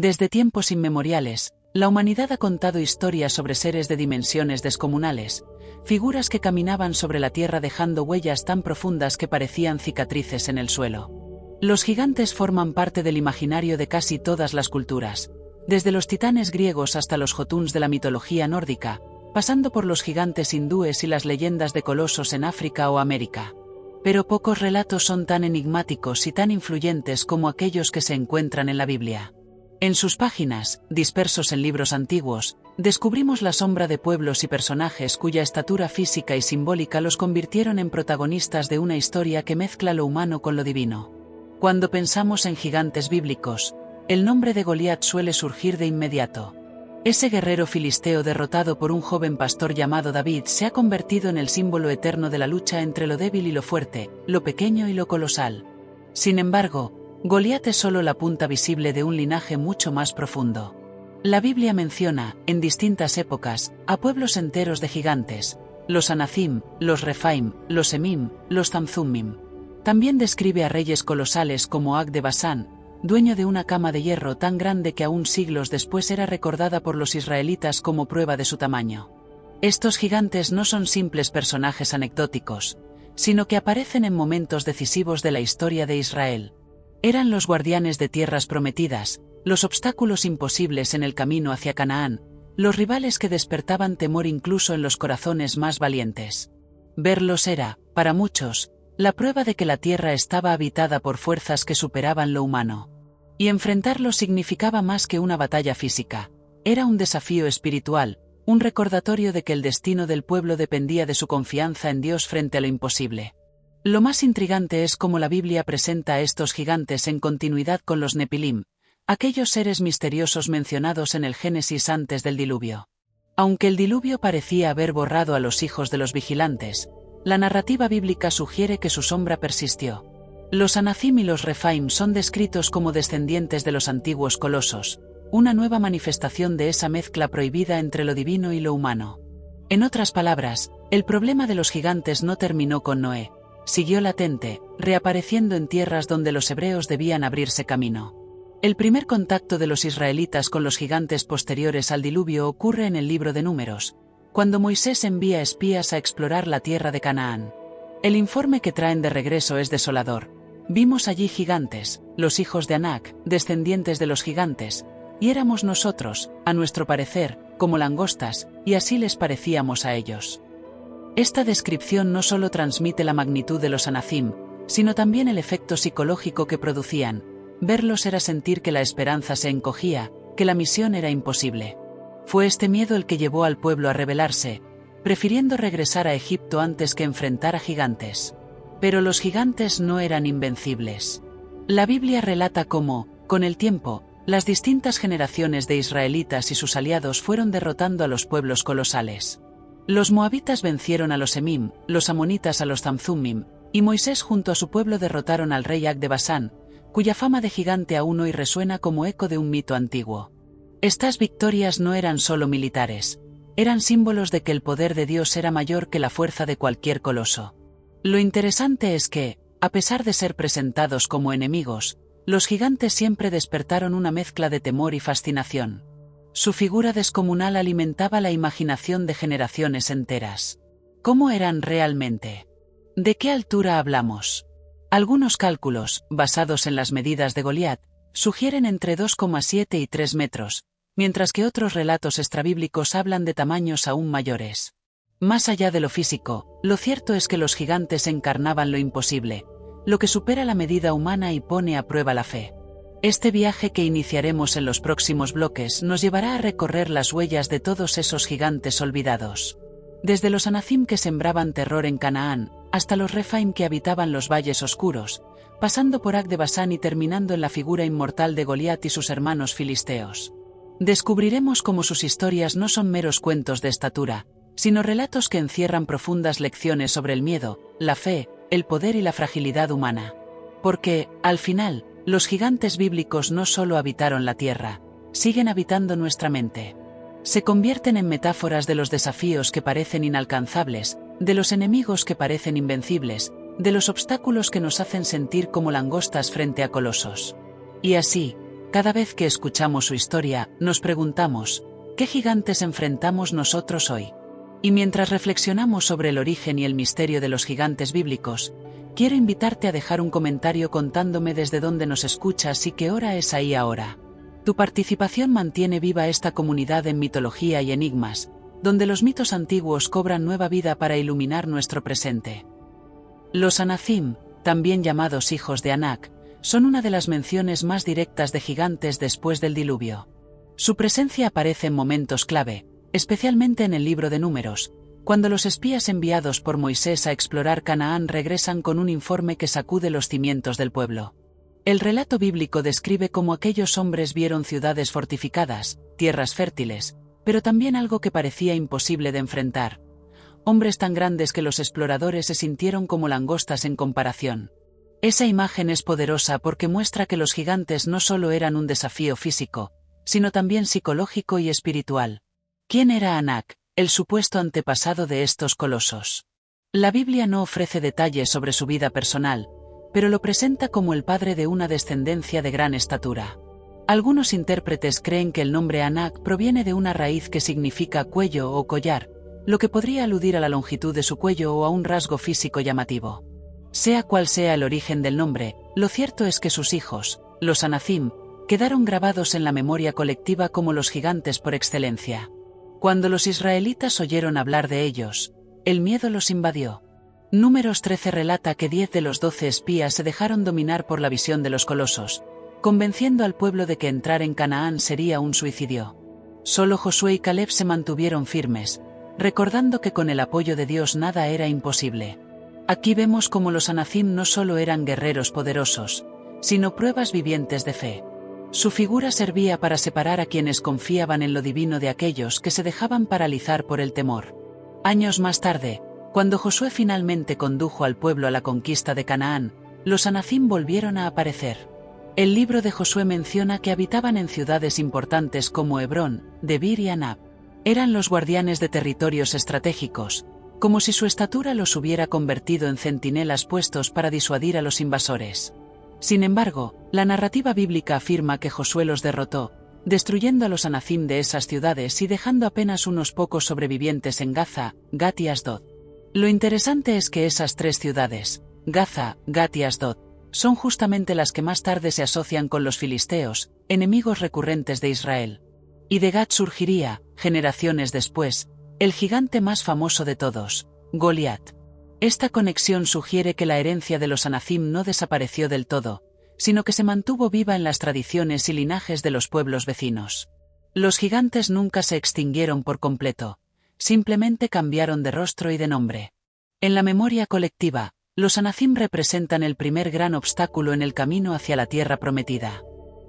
Desde tiempos inmemoriales, la humanidad ha contado historias sobre seres de dimensiones descomunales, figuras que caminaban sobre la tierra dejando huellas tan profundas que parecían cicatrices en el suelo. Los gigantes forman parte del imaginario de casi todas las culturas, desde los titanes griegos hasta los jotuns de la mitología nórdica, pasando por los gigantes hindúes y las leyendas de colosos en África o América. Pero pocos relatos son tan enigmáticos y tan influyentes como aquellos que se encuentran en la Biblia. En sus páginas, dispersos en libros antiguos, descubrimos la sombra de pueblos y personajes cuya estatura física y simbólica los convirtieron en protagonistas de una historia que mezcla lo humano con lo divino. Cuando pensamos en gigantes bíblicos, el nombre de Goliat suele surgir de inmediato. Ese guerrero filisteo derrotado por un joven pastor llamado David se ha convertido en el símbolo eterno de la lucha entre lo débil y lo fuerte, lo pequeño y lo colosal. Sin embargo, Goliat es solo la punta visible de un linaje mucho más profundo. La Biblia menciona, en distintas épocas, a pueblos enteros de gigantes: los Anacim, los Refaim, los Emim, los Zamzummim. También describe a reyes colosales como Ag de Basán, dueño de una cama de hierro tan grande que aún siglos después era recordada por los israelitas como prueba de su tamaño. Estos gigantes no son simples personajes anecdóticos, sino que aparecen en momentos decisivos de la historia de Israel. Eran los guardianes de tierras prometidas, los obstáculos imposibles en el camino hacia Canaán, los rivales que despertaban temor incluso en los corazones más valientes. Verlos era, para muchos, la prueba de que la tierra estaba habitada por fuerzas que superaban lo humano. Y enfrentarlos significaba más que una batalla física. Era un desafío espiritual, un recordatorio de que el destino del pueblo dependía de su confianza en Dios frente a lo imposible. Lo más intrigante es cómo la Biblia presenta a estos gigantes en continuidad con los Nepilim, aquellos seres misteriosos mencionados en el Génesis antes del diluvio. Aunque el diluvio parecía haber borrado a los hijos de los vigilantes, la narrativa bíblica sugiere que su sombra persistió. Los Anacim y los Refaim son descritos como descendientes de los antiguos colosos, una nueva manifestación de esa mezcla prohibida entre lo divino y lo humano. En otras palabras, el problema de los gigantes no terminó con Noé. Siguió latente, reapareciendo en tierras donde los hebreos debían abrirse camino. El primer contacto de los israelitas con los gigantes posteriores al diluvio ocurre en el libro de Números, cuando Moisés envía espías a explorar la tierra de Canaán. El informe que traen de regreso es desolador. Vimos allí gigantes, los hijos de Anac, descendientes de los gigantes, y éramos nosotros, a nuestro parecer, como langostas, y así les parecíamos a ellos. Esta descripción no solo transmite la magnitud de los Anacim, sino también el efecto psicológico que producían. Verlos era sentir que la esperanza se encogía, que la misión era imposible. Fue este miedo el que llevó al pueblo a rebelarse, prefiriendo regresar a Egipto antes que enfrentar a gigantes. Pero los gigantes no eran invencibles. La Biblia relata cómo, con el tiempo, las distintas generaciones de israelitas y sus aliados fueron derrotando a los pueblos colosales. Los moabitas vencieron a los Emim, los amonitas a los Zamzummim, y Moisés junto a su pueblo derrotaron al rey Ag de Basán, cuya fama de gigante aún hoy resuena como eco de un mito antiguo. Estas victorias no eran solo militares, eran símbolos de que el poder de Dios era mayor que la fuerza de cualquier coloso. Lo interesante es que, a pesar de ser presentados como enemigos, los gigantes siempre despertaron una mezcla de temor y fascinación. Su figura descomunal alimentaba la imaginación de generaciones enteras. ¿Cómo eran realmente? ¿De qué altura hablamos? Algunos cálculos, basados en las medidas de Goliat, sugieren entre 2,7 y 3 metros, mientras que otros relatos extrabíblicos hablan de tamaños aún mayores. Más allá de lo físico, lo cierto es que los gigantes encarnaban lo imposible, lo que supera la medida humana y pone a prueba la fe. Este viaje que iniciaremos en los próximos bloques nos llevará a recorrer las huellas de todos esos gigantes olvidados. Desde los Anacim que sembraban terror en Canaán, hasta los Refaim que habitaban los valles oscuros, pasando por Ag de Basán y terminando en la figura inmortal de Goliat y sus hermanos filisteos. Descubriremos cómo sus historias no son meros cuentos de estatura, sino relatos que encierran profundas lecciones sobre el miedo, la fe, el poder y la fragilidad humana. Porque, al final, los gigantes bíblicos no solo habitaron la tierra, siguen habitando nuestra mente. Se convierten en metáforas de los desafíos que parecen inalcanzables, de los enemigos que parecen invencibles, de los obstáculos que nos hacen sentir como langostas frente a colosos. Y así, Cada vez que escuchamos su historia, nos preguntamos, ¿qué gigantes enfrentamos nosotros hoy? Y mientras reflexionamos sobre el origen y el misterio de los gigantes bíblicos, quiero invitarte a dejar un comentario contándome desde dónde nos escuchas y qué hora es ahí ahora. Tu participación mantiene viva esta comunidad en mitología y enigmas, donde los mitos antiguos cobran nueva vida para iluminar nuestro presente. Los Anakim, también llamados hijos de Anak, son una de las menciones más directas de gigantes después del diluvio. Su presencia aparece en momentos clave, especialmente en el libro de Números, cuando los espías enviados por Moisés a explorar Canaán regresan con un informe que sacude los cimientos del pueblo. El relato bíblico describe cómo aquellos hombres vieron ciudades fortificadas, tierras fértiles, pero también algo que parecía imposible de enfrentar. Hombres tan grandes que los exploradores se sintieron como langostas en comparación. Esa imagen es poderosa porque muestra que los gigantes no solo eran un desafío físico, sino también psicológico y espiritual. ¿Quién era Anak, el supuesto antepasado de estos colosos? La Biblia no ofrece detalles sobre su vida personal, pero lo presenta como el padre de una descendencia de gran estatura. Algunos intérpretes creen que el nombre Anak proviene de una raíz que significa cuello o collar, lo que podría aludir a la longitud de su cuello o a un rasgo físico llamativo. Sea cual sea el origen del nombre, lo cierto es que sus hijos, los Anakim, quedaron grabados en la memoria colectiva como los gigantes por excelencia. Cuando los israelitas oyeron hablar de ellos, el miedo los invadió. Números 13 relata que 10 de los 12 espías se dejaron dominar por la visión de los colosos, convenciendo al pueblo de que entrar en Canaán sería un suicidio. Solo Josué y Caleb se mantuvieron firmes, recordando que con el apoyo de Dios nada era imposible. Aquí vemos cómo los Anakim no solo eran guerreros poderosos, sino pruebas vivientes de fe. Su figura servía para separar a quienes confiaban en lo divino de aquellos que se dejaban paralizar por el temor. Años más tarde, cuando Josué finalmente condujo al pueblo a la conquista de Canaán, los Anakim volvieron a aparecer. El libro de Josué menciona que habitaban en ciudades importantes como Hebrón, Debir y Anab. Eran los guardianes de territorios estratégicos, como si su estatura los hubiera convertido en centinelas puestos para disuadir a los invasores. Sin embargo, la narrativa bíblica afirma que Josué los derrotó, destruyendo a los Anakim de esas ciudades y dejando apenas unos pocos sobrevivientes en Gaza, Gat y Asdod. Lo interesante es que esas tres ciudades, Gaza, Gat y Asdod, son justamente las que más tarde se asocian con los filisteos, enemigos recurrentes de Israel. Y de Gat surgiría, generaciones después, el gigante más famoso de todos, Goliat. Esta conexión sugiere que la herencia de los Anakim no desapareció del todo, sino que se mantuvo viva en las tradiciones y linajes de los pueblos vecinos. Los gigantes nunca se extinguieron por completo, simplemente cambiaron de rostro y de nombre. En la memoria colectiva, los Anakim representan el primer gran obstáculo en el camino hacia la tierra prometida.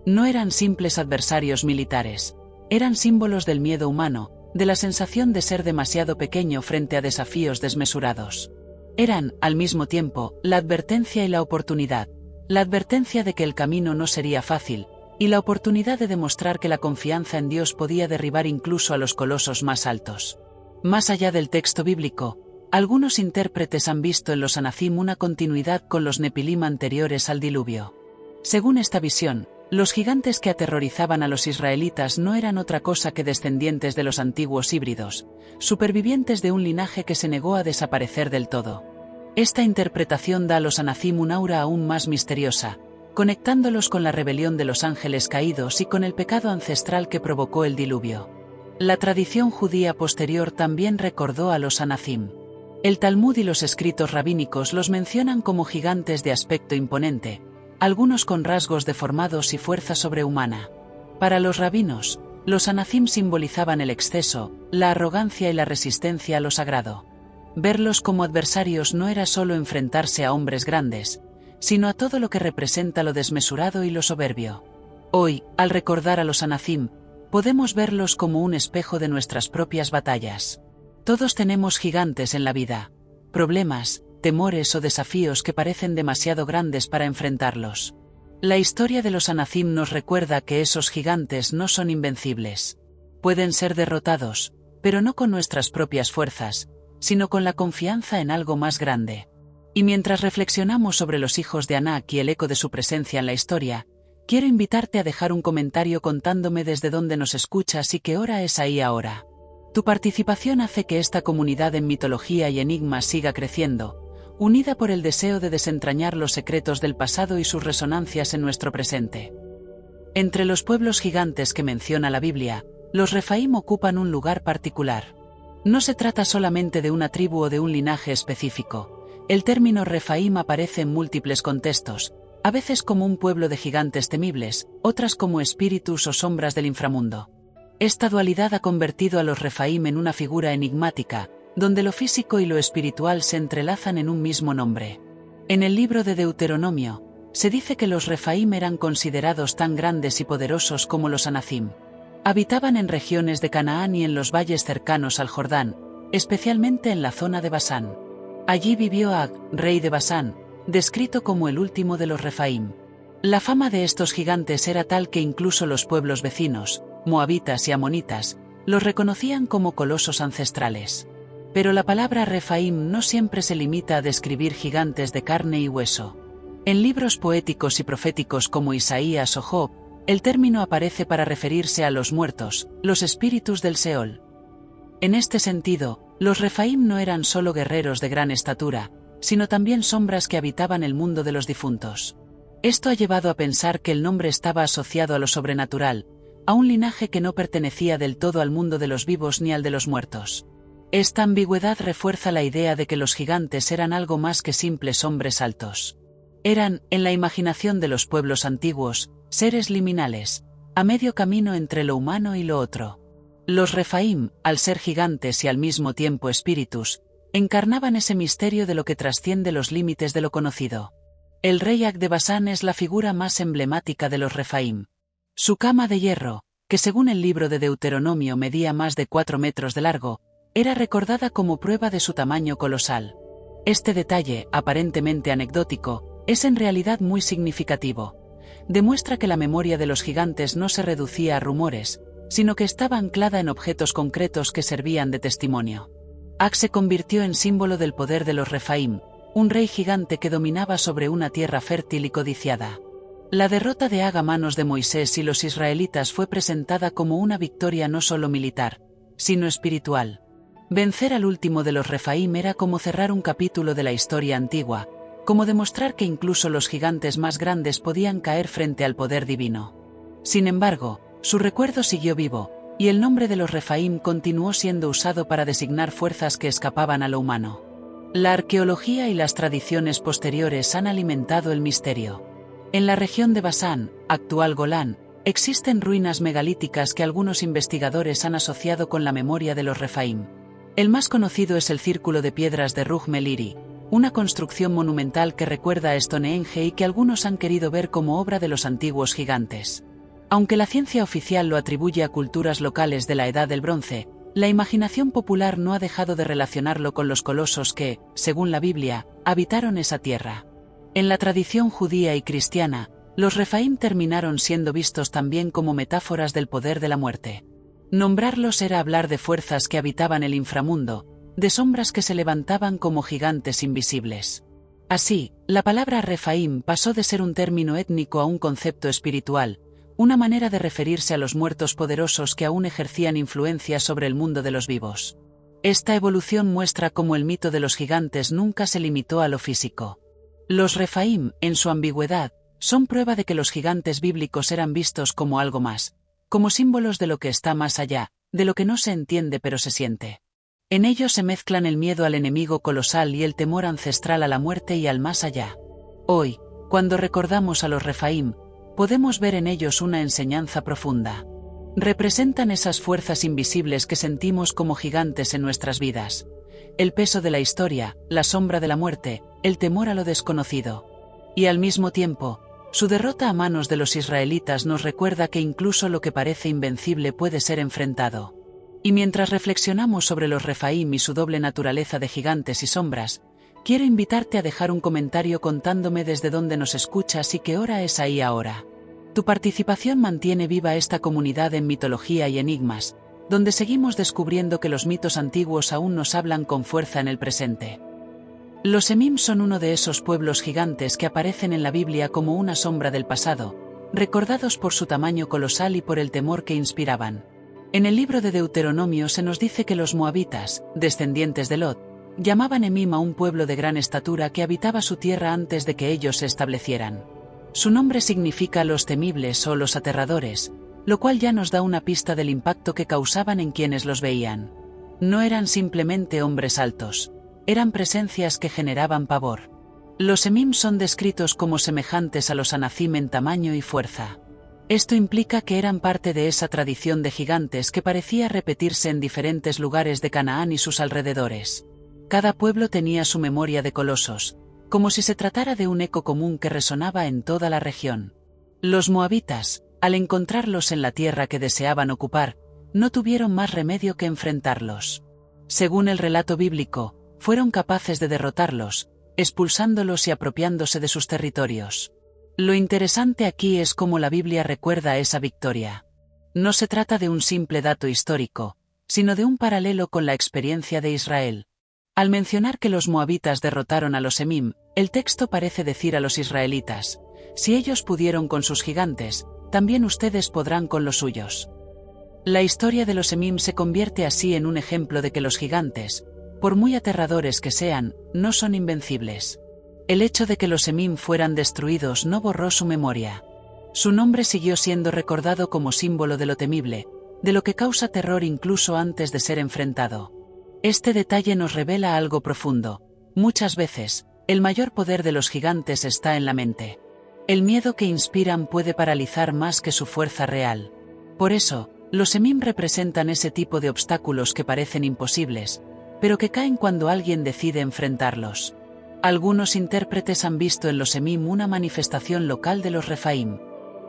No eran simples adversarios militares, eran símbolos del miedo humano, de la sensación de ser demasiado pequeño frente a desafíos desmesurados. Eran, al mismo tiempo, la advertencia y la oportunidad, la advertencia de que el camino no sería fácil, y la oportunidad de demostrar que la confianza en Dios podía derribar incluso a los colosos más altos. Más allá del texto bíblico, algunos intérpretes han visto en los Anakim una continuidad con los Nepilim anteriores al diluvio. Según esta visión, los gigantes que aterrorizaban a los israelitas no eran otra cosa que descendientes de los antiguos híbridos, supervivientes de un linaje que se negó a desaparecer del todo. Esta interpretación da a los Anakim un aura aún más misteriosa, conectándolos con la rebelión de los ángeles caídos y con el pecado ancestral que provocó el diluvio. La tradición judía posterior también recordó a los Anakim. El Talmud y los escritos rabínicos los mencionan como gigantes de aspecto imponente, algunos con rasgos deformados y fuerza sobrehumana. Para los rabinos, los Anakim simbolizaban el exceso, la arrogancia y la resistencia a lo sagrado. Verlos como adversarios no era solo enfrentarse a hombres grandes, sino a todo lo que representa lo desmesurado y lo soberbio. Hoy, al recordar a los Anakim, podemos verlos como un espejo de nuestras propias batallas. Todos tenemos gigantes en la vida, problemas, temores o desafíos que parecen demasiado grandes para enfrentarlos. La historia de los Anakim nos recuerda que esos gigantes no son invencibles. Pueden ser derrotados, pero no con nuestras propias fuerzas, sino con la confianza en algo más grande. Y mientras reflexionamos sobre los hijos de Anak y el eco de su presencia en la historia, quiero invitarte a dejar un comentario contándome desde dónde nos escuchas y qué hora es ahí ahora. Tu participación hace que esta comunidad en mitología y enigmas siga creciendo, unida por el deseo de desentrañar los secretos del pasado y sus resonancias en nuestro presente. Entre los pueblos gigantes que menciona la Biblia, los Refaim ocupan un lugar particular. No se trata solamente de una tribu o de un linaje específico. El término Refaim aparece en múltiples contextos, a veces como un pueblo de gigantes temibles, otras como espíritus o sombras del inframundo. Esta dualidad ha convertido a los Refaim en una figura enigmática, donde lo físico y lo espiritual se entrelazan en un mismo nombre. En el libro de Deuteronomio, se dice que los Refaim eran considerados tan grandes y poderosos como los Anacim. Habitaban en regiones de Canaán y en los valles cercanos al Jordán, especialmente en la zona de Basán. Allí vivió Ag, rey de Basán, descrito como el último de los Refaim. La fama de estos gigantes era tal que incluso los pueblos vecinos, moabitas y amonitas, los reconocían como colosos ancestrales. Pero la palabra Refaim no siempre se limita a describir gigantes de carne y hueso. En libros poéticos y proféticos como Isaías o Job, el término aparece para referirse a los muertos, los espíritus del Seol. En este sentido, los Refaim no eran solo guerreros de gran estatura, sino también sombras que habitaban el mundo de los difuntos. Esto ha llevado a pensar que el nombre estaba asociado a lo sobrenatural, a un linaje que no pertenecía del todo al mundo de los vivos ni al de los muertos. Esta ambigüedad refuerza la idea de que los gigantes eran algo más que simples hombres altos. Eran, en la imaginación de los pueblos antiguos, seres liminales, a medio camino entre lo humano y lo otro. Los Refaim, al ser gigantes y al mismo tiempo espíritus, encarnaban ese misterio de lo que trasciende los límites de lo conocido. El rey Ag de Basán es la figura más emblemática de los Refaim. Su cama de hierro, que según el libro de Deuteronomio medía más de 4 metros de largo, era recordada como prueba de su tamaño colosal. Este detalle, aparentemente anecdótico, es en realidad muy significativo. Demuestra que la memoria de los gigantes no se reducía a rumores, sino que estaba anclada en objetos concretos que servían de testimonio. Ag se convirtió en símbolo del poder de los Refaim, un rey gigante que dominaba sobre una tierra fértil y codiciada. La derrota de Ag a manos de Moisés y los israelitas fue presentada como una victoria no solo militar, sino espiritual. Vencer al último de los Refaim era como cerrar un capítulo de la historia antigua, como demostrar que incluso los gigantes más grandes podían caer frente al poder divino. Sin embargo, su recuerdo siguió vivo, y el nombre de los Refaim continuó siendo usado para designar fuerzas que escapaban a lo humano. La arqueología y las tradiciones posteriores han alimentado el misterio. En la región de Basán, actual Golán, existen ruinas megalíticas que algunos investigadores han asociado con la memoria de los Refaim. El más conocido es el Círculo de Piedras de Rug Meliri, una construcción monumental que recuerda a Stonehenge y que algunos han querido ver como obra de los antiguos gigantes. Aunque la ciencia oficial lo atribuye a culturas locales de la Edad del Bronce, la imaginación popular no ha dejado de relacionarlo con los colosos que, según la Biblia, habitaron esa tierra. En la tradición judía y cristiana, los Refaim terminaron siendo vistos también como metáforas del poder de la muerte. Nombrarlos era hablar de fuerzas que habitaban el inframundo, de sombras que se levantaban como gigantes invisibles. Así, la palabra Refaim pasó de ser un término étnico a un concepto espiritual, una manera de referirse a los muertos poderosos que aún ejercían influencia sobre el mundo de los vivos. Esta evolución muestra cómo el mito de los gigantes nunca se limitó a lo físico. Los Refaim, en su ambigüedad, son prueba de que los gigantes bíblicos eran vistos como algo más, como símbolos de lo que está más allá, de lo que no se entiende pero se siente. En ellos se mezclan el miedo al enemigo colosal y el temor ancestral a la muerte y al más allá. Hoy, cuando recordamos a los Refaim, podemos ver en ellos una enseñanza profunda. Representan esas fuerzas invisibles que sentimos como gigantes en nuestras vidas. El peso de la historia, la sombra de la muerte, el temor a lo desconocido. Y al mismo tiempo, su derrota a manos de los israelitas nos recuerda que incluso lo que parece invencible puede ser enfrentado. Y mientras reflexionamos sobre los Refaim y su doble naturaleza de gigantes y sombras, quiero invitarte a dejar un comentario contándome desde dónde nos escuchas y qué hora es ahí ahora. Tu participación mantiene viva esta comunidad en mitología y enigmas, donde seguimos descubriendo que los mitos antiguos aún nos hablan con fuerza en el presente. Los Emim son uno de esos pueblos gigantes que aparecen en la Biblia como una sombra del pasado, recordados por su tamaño colosal y por el temor que inspiraban. En el libro de Deuteronomio se nos dice que los moabitas, descendientes de Lot, llamaban Emim a un pueblo de gran estatura que habitaba su tierra antes de que ellos se establecieran. Su nombre significa los temibles o los aterradores, lo cual ya nos da una pista del impacto que causaban en quienes los veían. No eran simplemente hombres altos, eran presencias que generaban pavor. Los Emim son descritos como semejantes a los Anacim en tamaño y fuerza. Esto implica que eran parte de esa tradición de gigantes que parecía repetirse en diferentes lugares de Canaán y sus alrededores. Cada pueblo tenía su memoria de colosos, como si se tratara de un eco común que resonaba en toda la región. Los moabitas, al encontrarlos en la tierra que deseaban ocupar, no tuvieron más remedio que enfrentarlos. Según el relato bíblico, fueron capaces de derrotarlos, expulsándolos y apropiándose de sus territorios. Lo interesante aquí es cómo la Biblia recuerda esa victoria. No se trata de un simple dato histórico, sino de un paralelo con la experiencia de Israel. Al mencionar que los moabitas derrotaron a los Emim, el texto parece decir a los israelitas: si ellos pudieron con sus gigantes, también ustedes podrán con los suyos. La historia de los Emim se convierte así en un ejemplo de que los gigantes, por muy aterradores que sean, no son invencibles. El hecho de que los Emim fueran destruidos no borró su memoria. Su nombre siguió siendo recordado como símbolo de lo temible, de lo que causa terror incluso antes de ser enfrentado. Este detalle nos revela algo profundo. Muchas veces, el mayor poder de los gigantes está en la mente. El miedo que inspiran puede paralizar más que su fuerza real. Por eso, los Emim representan ese tipo de obstáculos que parecen imposibles, pero que caen cuando alguien decide enfrentarlos. Algunos intérpretes han visto en los Emim una manifestación local de los Refaim.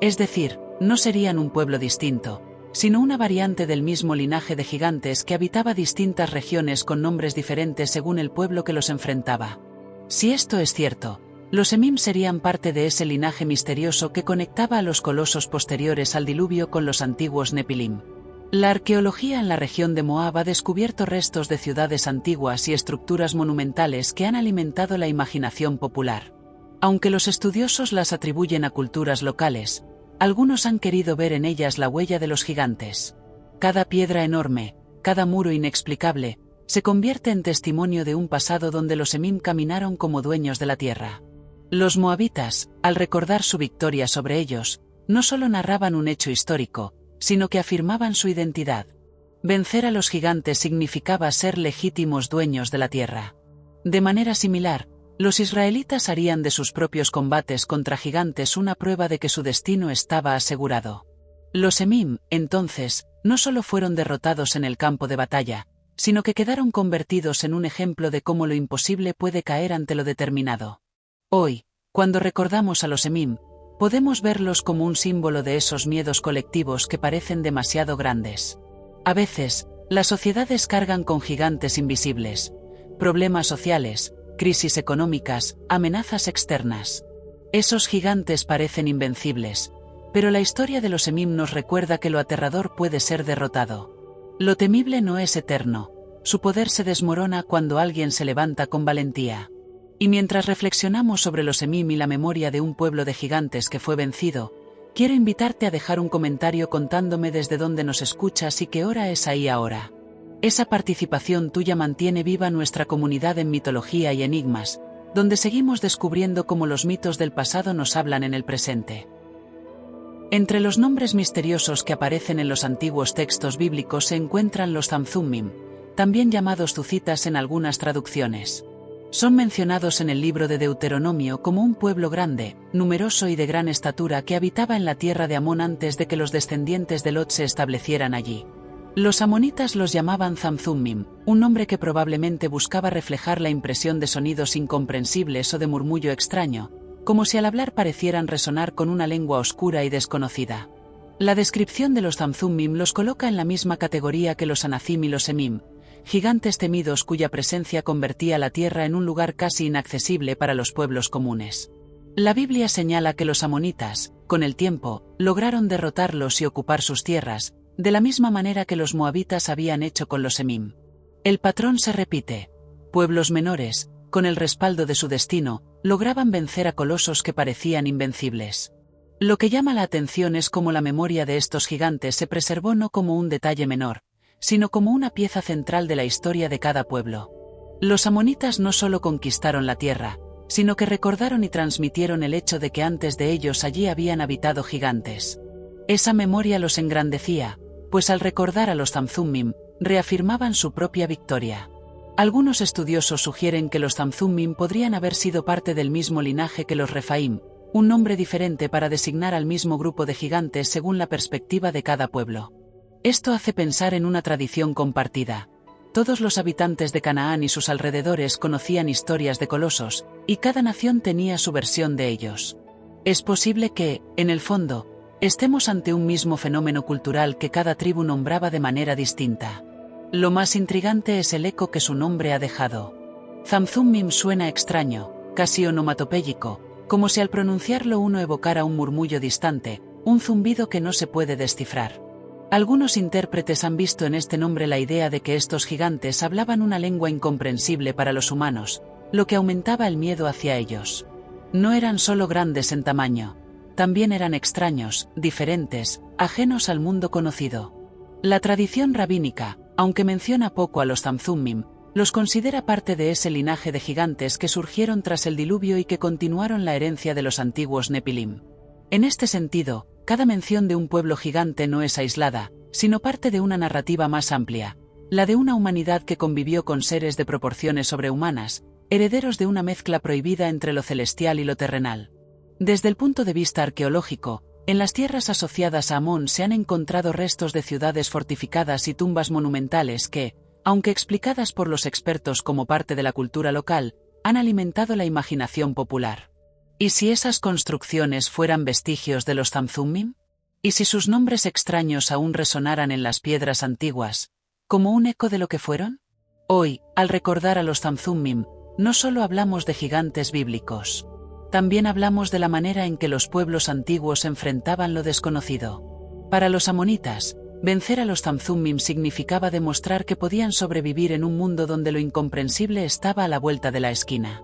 Es decir, no serían un pueblo distinto, sino una variante del mismo linaje de gigantes que habitaba distintas regiones con nombres diferentes según el pueblo que los enfrentaba. Si esto es cierto, los Emim serían parte de ese linaje misterioso que conectaba a los colosos posteriores al diluvio con los antiguos Nepilim. La arqueología en la región de Moab ha descubierto restos de ciudades antiguas y estructuras monumentales que han alimentado la imaginación popular. Aunque los estudiosos las atribuyen a culturas locales, algunos han querido ver en ellas la huella de los gigantes. Cada piedra enorme, cada muro inexplicable, se convierte en testimonio de un pasado donde los Emim caminaron como dueños de la tierra. Los moabitas, al recordar su victoria sobre ellos, no solo narraban un hecho histórico, sino que afirmaban su identidad. Vencer a los gigantes significaba ser legítimos dueños de la tierra. De manera similar, los israelitas harían de sus propios combates contra gigantes una prueba de que su destino estaba asegurado. Los Emim, entonces, no solo fueron derrotados en el campo de batalla, sino que quedaron convertidos en un ejemplo de cómo lo imposible puede caer ante lo determinado. Hoy, cuando recordamos a los Emim, podemos verlos como un símbolo de esos miedos colectivos que parecen demasiado grandes. A veces, las sociedades cargan con gigantes invisibles, problemas sociales, crisis económicas, amenazas externas. Esos gigantes parecen invencibles, pero la historia de los Emim nos recuerda que lo aterrador puede ser derrotado. Lo temible no es eterno, su poder se desmorona cuando alguien se levanta con valentía. Y mientras reflexionamos sobre los Emim y la memoria de un pueblo de gigantes que fue vencido, quiero invitarte a dejar un comentario contándome desde dónde nos escuchas y qué hora es ahí ahora. Esa participación tuya mantiene viva nuestra comunidad en mitología y enigmas, donde seguimos descubriendo cómo los mitos del pasado nos hablan en el presente. Entre los nombres misteriosos que aparecen en los antiguos textos bíblicos se encuentran los Zamzummim, también llamados Zuzitas en algunas traducciones. Son mencionados en el libro de Deuteronomio como un pueblo grande, numeroso y de gran estatura que habitaba en la tierra de Amón antes de que los descendientes de Lot se establecieran allí. Los amonitas los llamaban Zamzummim, un nombre que probablemente buscaba reflejar la impresión de sonidos incomprensibles o de murmullo extraño, como si al hablar parecieran resonar con una lengua oscura y desconocida. La descripción de los Zamzummim los coloca en la misma categoría que los Anacim y los Emim, gigantes temidos cuya presencia convertía la tierra en un lugar casi inaccesible para los pueblos comunes. La Biblia señala que los amonitas, con el tiempo, lograron derrotarlos y ocupar sus tierras, de la misma manera que los moabitas habían hecho con los Emim. El patrón se repite. Pueblos menores, con el respaldo de su destino, lograban vencer a colosos que parecían invencibles. Lo que llama la atención es cómo la memoria de estos gigantes se preservó no como un detalle menor, sino como una pieza central de la historia de cada pueblo. Los amonitas no solo conquistaron la tierra, sino que recordaron y transmitieron el hecho de que antes de ellos allí habían habitado gigantes. Esa memoria los engrandecía, pues al recordar a los Zamzummim, reafirmaban su propia victoria. Algunos estudiosos sugieren que los Zamzummim podrían haber sido parte del mismo linaje que los Refaim, un nombre diferente para designar al mismo grupo de gigantes según la perspectiva de cada pueblo. Esto hace pensar en una tradición compartida. Todos los habitantes de Canaán y sus alrededores conocían historias de colosos, y cada nación tenía su versión de ellos. Es posible que, en el fondo, estemos ante un mismo fenómeno cultural que cada tribu nombraba de manera distinta. Lo más intrigante es el eco que su nombre ha dejado. Zamzummim suena extraño, casi onomatopéyico, como si al pronunciarlo uno evocara un murmullo distante, un zumbido que no se puede descifrar. Algunos intérpretes han visto en este nombre la idea de que estos gigantes hablaban una lengua incomprensible para los humanos, lo que aumentaba el miedo hacia ellos. No eran solo grandes en tamaño, también eran extraños, diferentes, ajenos al mundo conocido. La tradición rabínica, aunque menciona poco a los Zamzummim, los considera parte de ese linaje de gigantes que surgieron tras el diluvio y que continuaron la herencia de los antiguos Nepilim. En este sentido, cada mención de un pueblo gigante no es aislada, sino parte de una narrativa más amplia, la de una humanidad que convivió con seres de proporciones sobrehumanas, herederos de una mezcla prohibida entre lo celestial y lo terrenal. Desde el punto de vista arqueológico, en las tierras asociadas a Amón se han encontrado restos de ciudades fortificadas y tumbas monumentales que, aunque explicadas por los expertos como parte de la cultura local, han alimentado la imaginación popular. ¿Y si esas construcciones fueran vestigios de los Zamzummim? ¿Y si sus nombres extraños aún resonaran en las piedras antiguas, como un eco de lo que fueron? Hoy, al recordar a los Zamzummim, no solo hablamos de gigantes bíblicos. También hablamos de la manera en que los pueblos antiguos enfrentaban lo desconocido. Para los amonitas, vencer a los Zamzummim significaba demostrar que podían sobrevivir en un mundo donde lo incomprensible estaba a la vuelta de la esquina.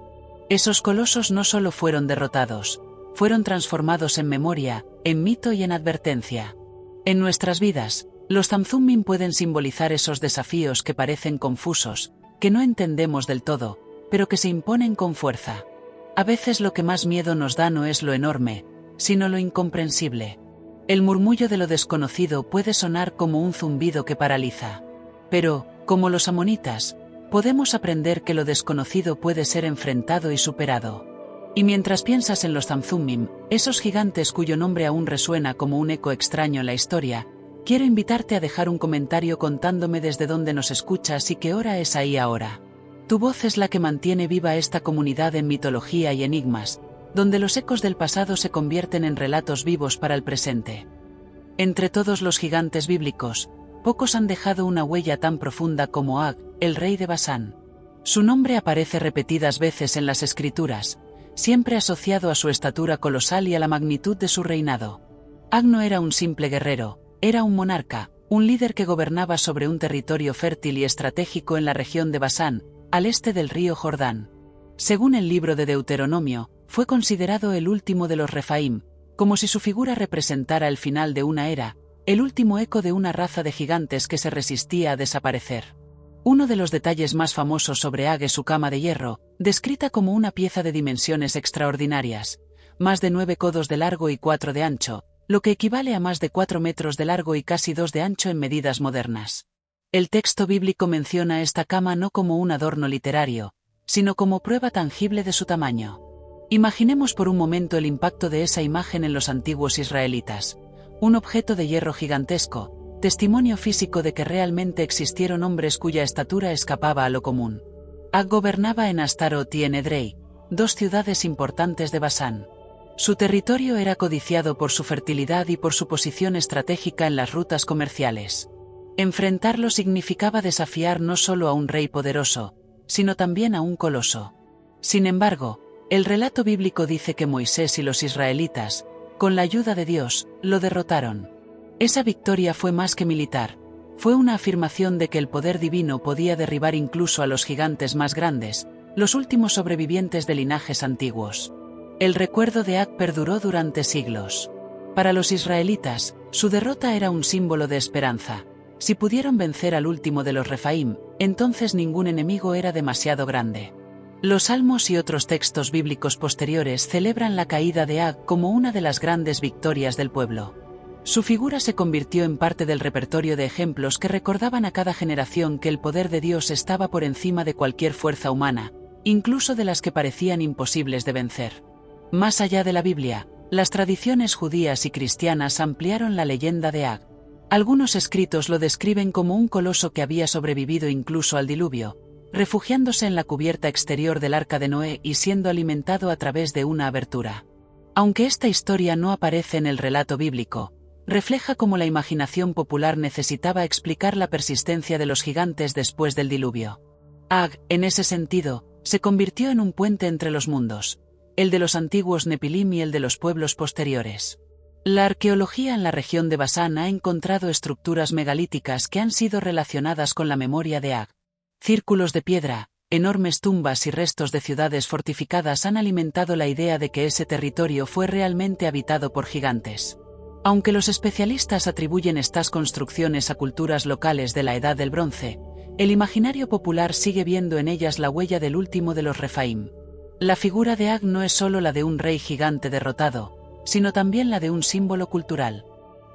Esos colosos no solo fueron derrotados, fueron transformados en memoria, en mito y en advertencia. En nuestras vidas, los Zamzummim pueden simbolizar esos desafíos que parecen confusos, que no entendemos del todo, pero que se imponen con fuerza. A veces lo que más miedo nos da no es lo enorme, sino lo incomprensible. El murmullo de lo desconocido puede sonar como un zumbido que paraliza. Pero, como los amonitas, podemos aprender que lo desconocido puede ser enfrentado y superado. Y mientras piensas en los Zamzummim, esos gigantes cuyo nombre aún resuena como un eco extraño en la historia, quiero invitarte a dejar un comentario contándome desde dónde nos escuchas y qué hora es ahí ahora. Tu voz es la que mantiene viva esta comunidad en mitología y enigmas, donde los ecos del pasado se convierten en relatos vivos para el presente. Entre todos los gigantes bíblicos, pocos han dejado una huella tan profunda como Ag, el rey de Basán. Su nombre aparece repetidas veces en las escrituras, siempre asociado a su estatura colosal y a la magnitud de su reinado. Ag no era un simple guerrero, era un monarca, un líder que gobernaba sobre un territorio fértil y estratégico en la región de Basán, al este del río Jordán. Según el libro de Deuteronomio, fue considerado el último de los Refaim, como si su figura representara el final de una era, el último eco de una raza de gigantes que se resistía a desaparecer. Uno de los detalles más famosos sobre Ag es su cama de hierro, descrita como una pieza de dimensiones extraordinarias, más de 9 codos de largo y 4 de ancho, lo que equivale a más de 4 metros de largo y casi 2 de ancho en medidas modernas. El texto bíblico menciona esta cama no como un adorno literario, sino como prueba tangible de su tamaño. Imaginemos por un momento el impacto de esa imagen en los antiguos israelitas. Un objeto de hierro gigantesco, testimonio físico de que realmente existieron hombres cuya estatura escapaba a lo común. Ag gobernaba en Astarot y en Edrei, 2 ciudades importantes de Basán. Su territorio era codiciado por su fertilidad y por su posición estratégica en las rutas comerciales. Enfrentarlo significaba desafiar no solo a un rey poderoso, sino también a un coloso. Sin embargo, el relato bíblico dice que Moisés y los israelitas, con la ayuda de Dios, lo derrotaron. Esa victoria fue más que militar, fue una afirmación de que el poder divino podía derribar incluso a los gigantes más grandes, los últimos sobrevivientes de linajes antiguos. El recuerdo de Ag perduró durante siglos. Para los israelitas, su derrota era un símbolo de esperanza. Si pudieron vencer al último de los Refaim, entonces ningún enemigo era demasiado grande. Los Salmos y otros textos bíblicos posteriores celebran la caída de Ag como una de las grandes victorias del pueblo. Su figura se convirtió en parte del repertorio de ejemplos que recordaban a cada generación que el poder de Dios estaba por encima de cualquier fuerza humana, incluso de las que parecían imposibles de vencer. Más allá de la Biblia, las tradiciones judías y cristianas ampliaron la leyenda de Ag. Algunos escritos lo describen como un coloso que había sobrevivido incluso al diluvio, refugiándose en la cubierta exterior del arca de Noé y siendo alimentado a través de una abertura. Aunque esta historia no aparece en el relato bíblico, refleja cómo la imaginación popular necesitaba explicar la persistencia de los gigantes después del diluvio. Ag, en ese sentido, se convirtió en un puente entre los mundos, el de los antiguos Nepilim y el de los pueblos posteriores. La arqueología en la región de Basán ha encontrado estructuras megalíticas que han sido relacionadas con la memoria de Ag. Círculos de piedra, enormes tumbas y restos de ciudades fortificadas han alimentado la idea de que ese territorio fue realmente habitado por gigantes. Aunque los especialistas atribuyen estas construcciones a culturas locales de la Edad del Bronce, el imaginario popular sigue viendo en ellas la huella del último de los Refaim. La figura de Ag no es solo la de un rey gigante derrotado, sino también la de un símbolo cultural.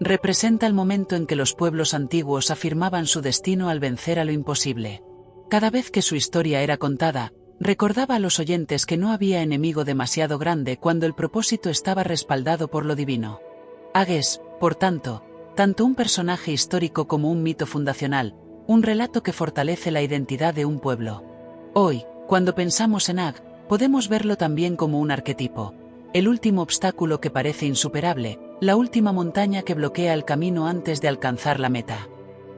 Representa el momento en que los pueblos antiguos afirmaban su destino al vencer a lo imposible. Cada vez que su historia era contada, recordaba a los oyentes que no había enemigo demasiado grande cuando el propósito estaba respaldado por lo divino. Ag es, por tanto un personaje histórico como un mito fundacional, un relato que fortalece la identidad de un pueblo. Hoy, cuando pensamos en Ag, podemos verlo también como un arquetipo, el último obstáculo que parece insuperable, la última montaña que bloquea el camino antes de alcanzar la meta.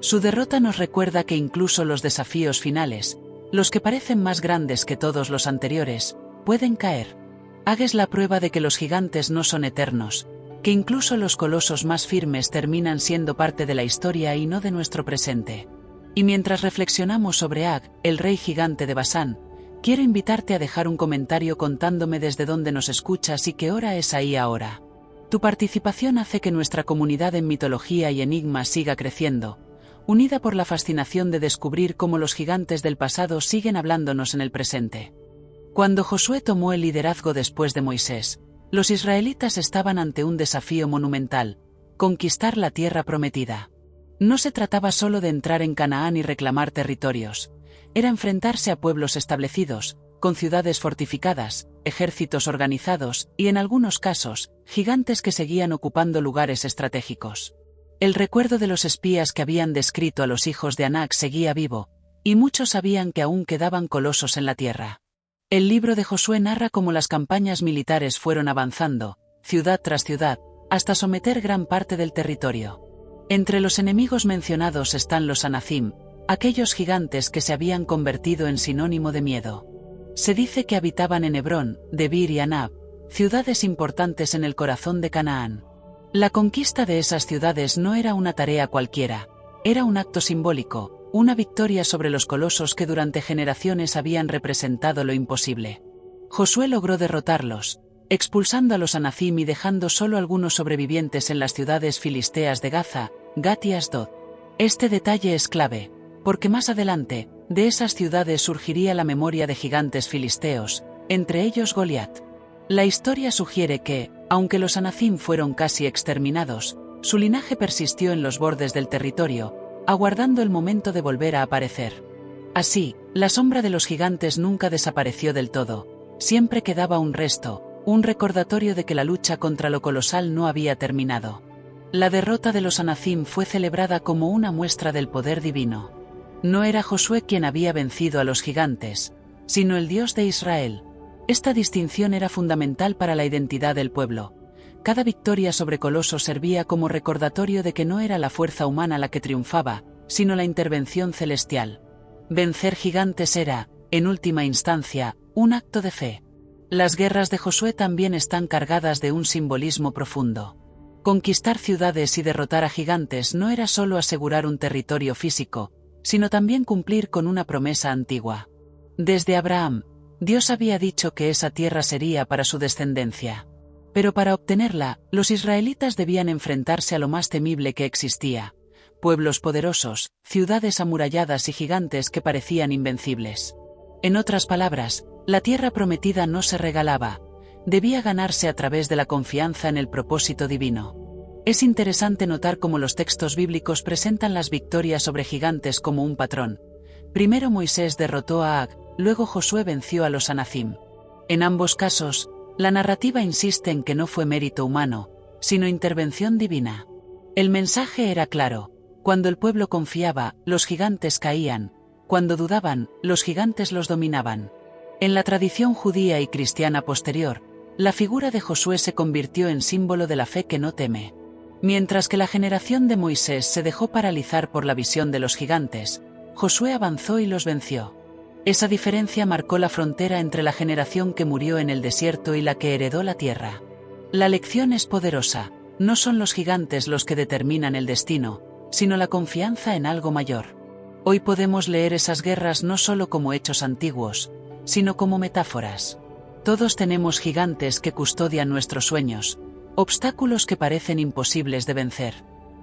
Su derrota nos recuerda que incluso los desafíos finales, los que parecen más grandes que todos los anteriores, pueden caer. Ag es la prueba de que los gigantes no son eternos, que incluso los colosos más firmes terminan siendo parte de la historia y no de nuestro presente. Y mientras reflexionamos sobre Ag, el rey gigante de Basán, quiero invitarte a dejar un comentario contándome desde dónde nos escuchas y qué hora es ahí ahora. Tu participación hace que nuestra comunidad en mitología y enigmas siga creciendo, unida por la fascinación de descubrir cómo los gigantes del pasado siguen hablándonos en el presente. Cuando Josué tomó el liderazgo después de Moisés, los israelitas estaban ante un desafío monumental: conquistar la tierra prometida. No se trataba solo de entrar en Canaán y reclamar territorios, era enfrentarse a pueblos establecidos, con ciudades fortificadas, ejércitos organizados y, en algunos casos, gigantes que seguían ocupando lugares estratégicos. El recuerdo de los espías que habían descrito a los hijos de Anak seguía vivo, y muchos sabían que aún quedaban colosos en la tierra. El libro de Josué narra cómo las campañas militares fueron avanzando, ciudad tras ciudad, hasta someter gran parte del territorio. Entre los enemigos mencionados están los Anacim, aquellos gigantes que se habían convertido en sinónimo de miedo. Se dice que habitaban en Hebrón, Debir y Anab, ciudades importantes en el corazón de Canaán. La conquista de esas ciudades no era una tarea cualquiera, era un acto simbólico, una victoria sobre los colosos que durante generaciones habían representado lo imposible. Josué logró derrotarlos, expulsando a los Anacim y dejando solo algunos sobrevivientes en las ciudades filisteas de Gaza, Gat y Asdod. Este detalle es clave, porque más adelante, de esas ciudades surgiría la memoria de gigantes filisteos, entre ellos Goliat. La historia sugiere que, aunque los Anacim fueron casi exterminados, su linaje persistió en los bordes del territorio, aguardando el momento de volver a aparecer. Así, la sombra de los gigantes nunca desapareció del todo, siempre quedaba un resto, un recordatorio de que la lucha contra lo colosal no había terminado. La derrota de los Anacim fue celebrada como una muestra del poder divino. No era Josué quien había vencido a los gigantes, sino el Dios de Israel. Esta distinción era fundamental para la identidad del pueblo. Cada victoria sobre colosos servía como recordatorio de que no era la fuerza humana la que triunfaba, sino la intervención celestial. Vencer gigantes era, en última instancia, un acto de fe. Las guerras de Josué también están cargadas de un simbolismo profundo. Conquistar ciudades y derrotar a gigantes no era solo asegurar un territorio físico, sino también cumplir con una promesa antigua. Desde Abraham, Dios había dicho que esa tierra sería para su descendencia. Pero para obtenerla, los israelitas debían enfrentarse a lo más temible que existía: pueblos poderosos, ciudades amuralladas y gigantes que parecían invencibles. En otras palabras, la tierra prometida no se regalaba, debía ganarse a través de la confianza en el propósito divino. Es interesante notar cómo los textos bíblicos presentan las victorias sobre gigantes como un patrón. Primero Moisés derrotó a Ag, luego Josué venció a los Anacim. En ambos casos, la narrativa insiste en que no fue mérito humano, sino intervención divina. El mensaje era claro: cuando el pueblo confiaba, los gigantes caían; cuando dudaban, los gigantes los dominaban. En la tradición judía y cristiana posterior, la figura de Josué se convirtió en símbolo de la fe que no teme. Mientras que la generación de Moisés se dejó paralizar por la visión de los gigantes, Josué avanzó y los venció. Esa diferencia marcó la frontera entre la generación que murió en el desierto y la que heredó la tierra. La lección es poderosa: no son los gigantes los que determinan el destino, sino la confianza en algo mayor. Hoy podemos leer esas guerras no solo como hechos antiguos, sino como metáforas. Todos tenemos gigantes que custodian nuestros sueños, obstáculos que parecen imposibles de vencer.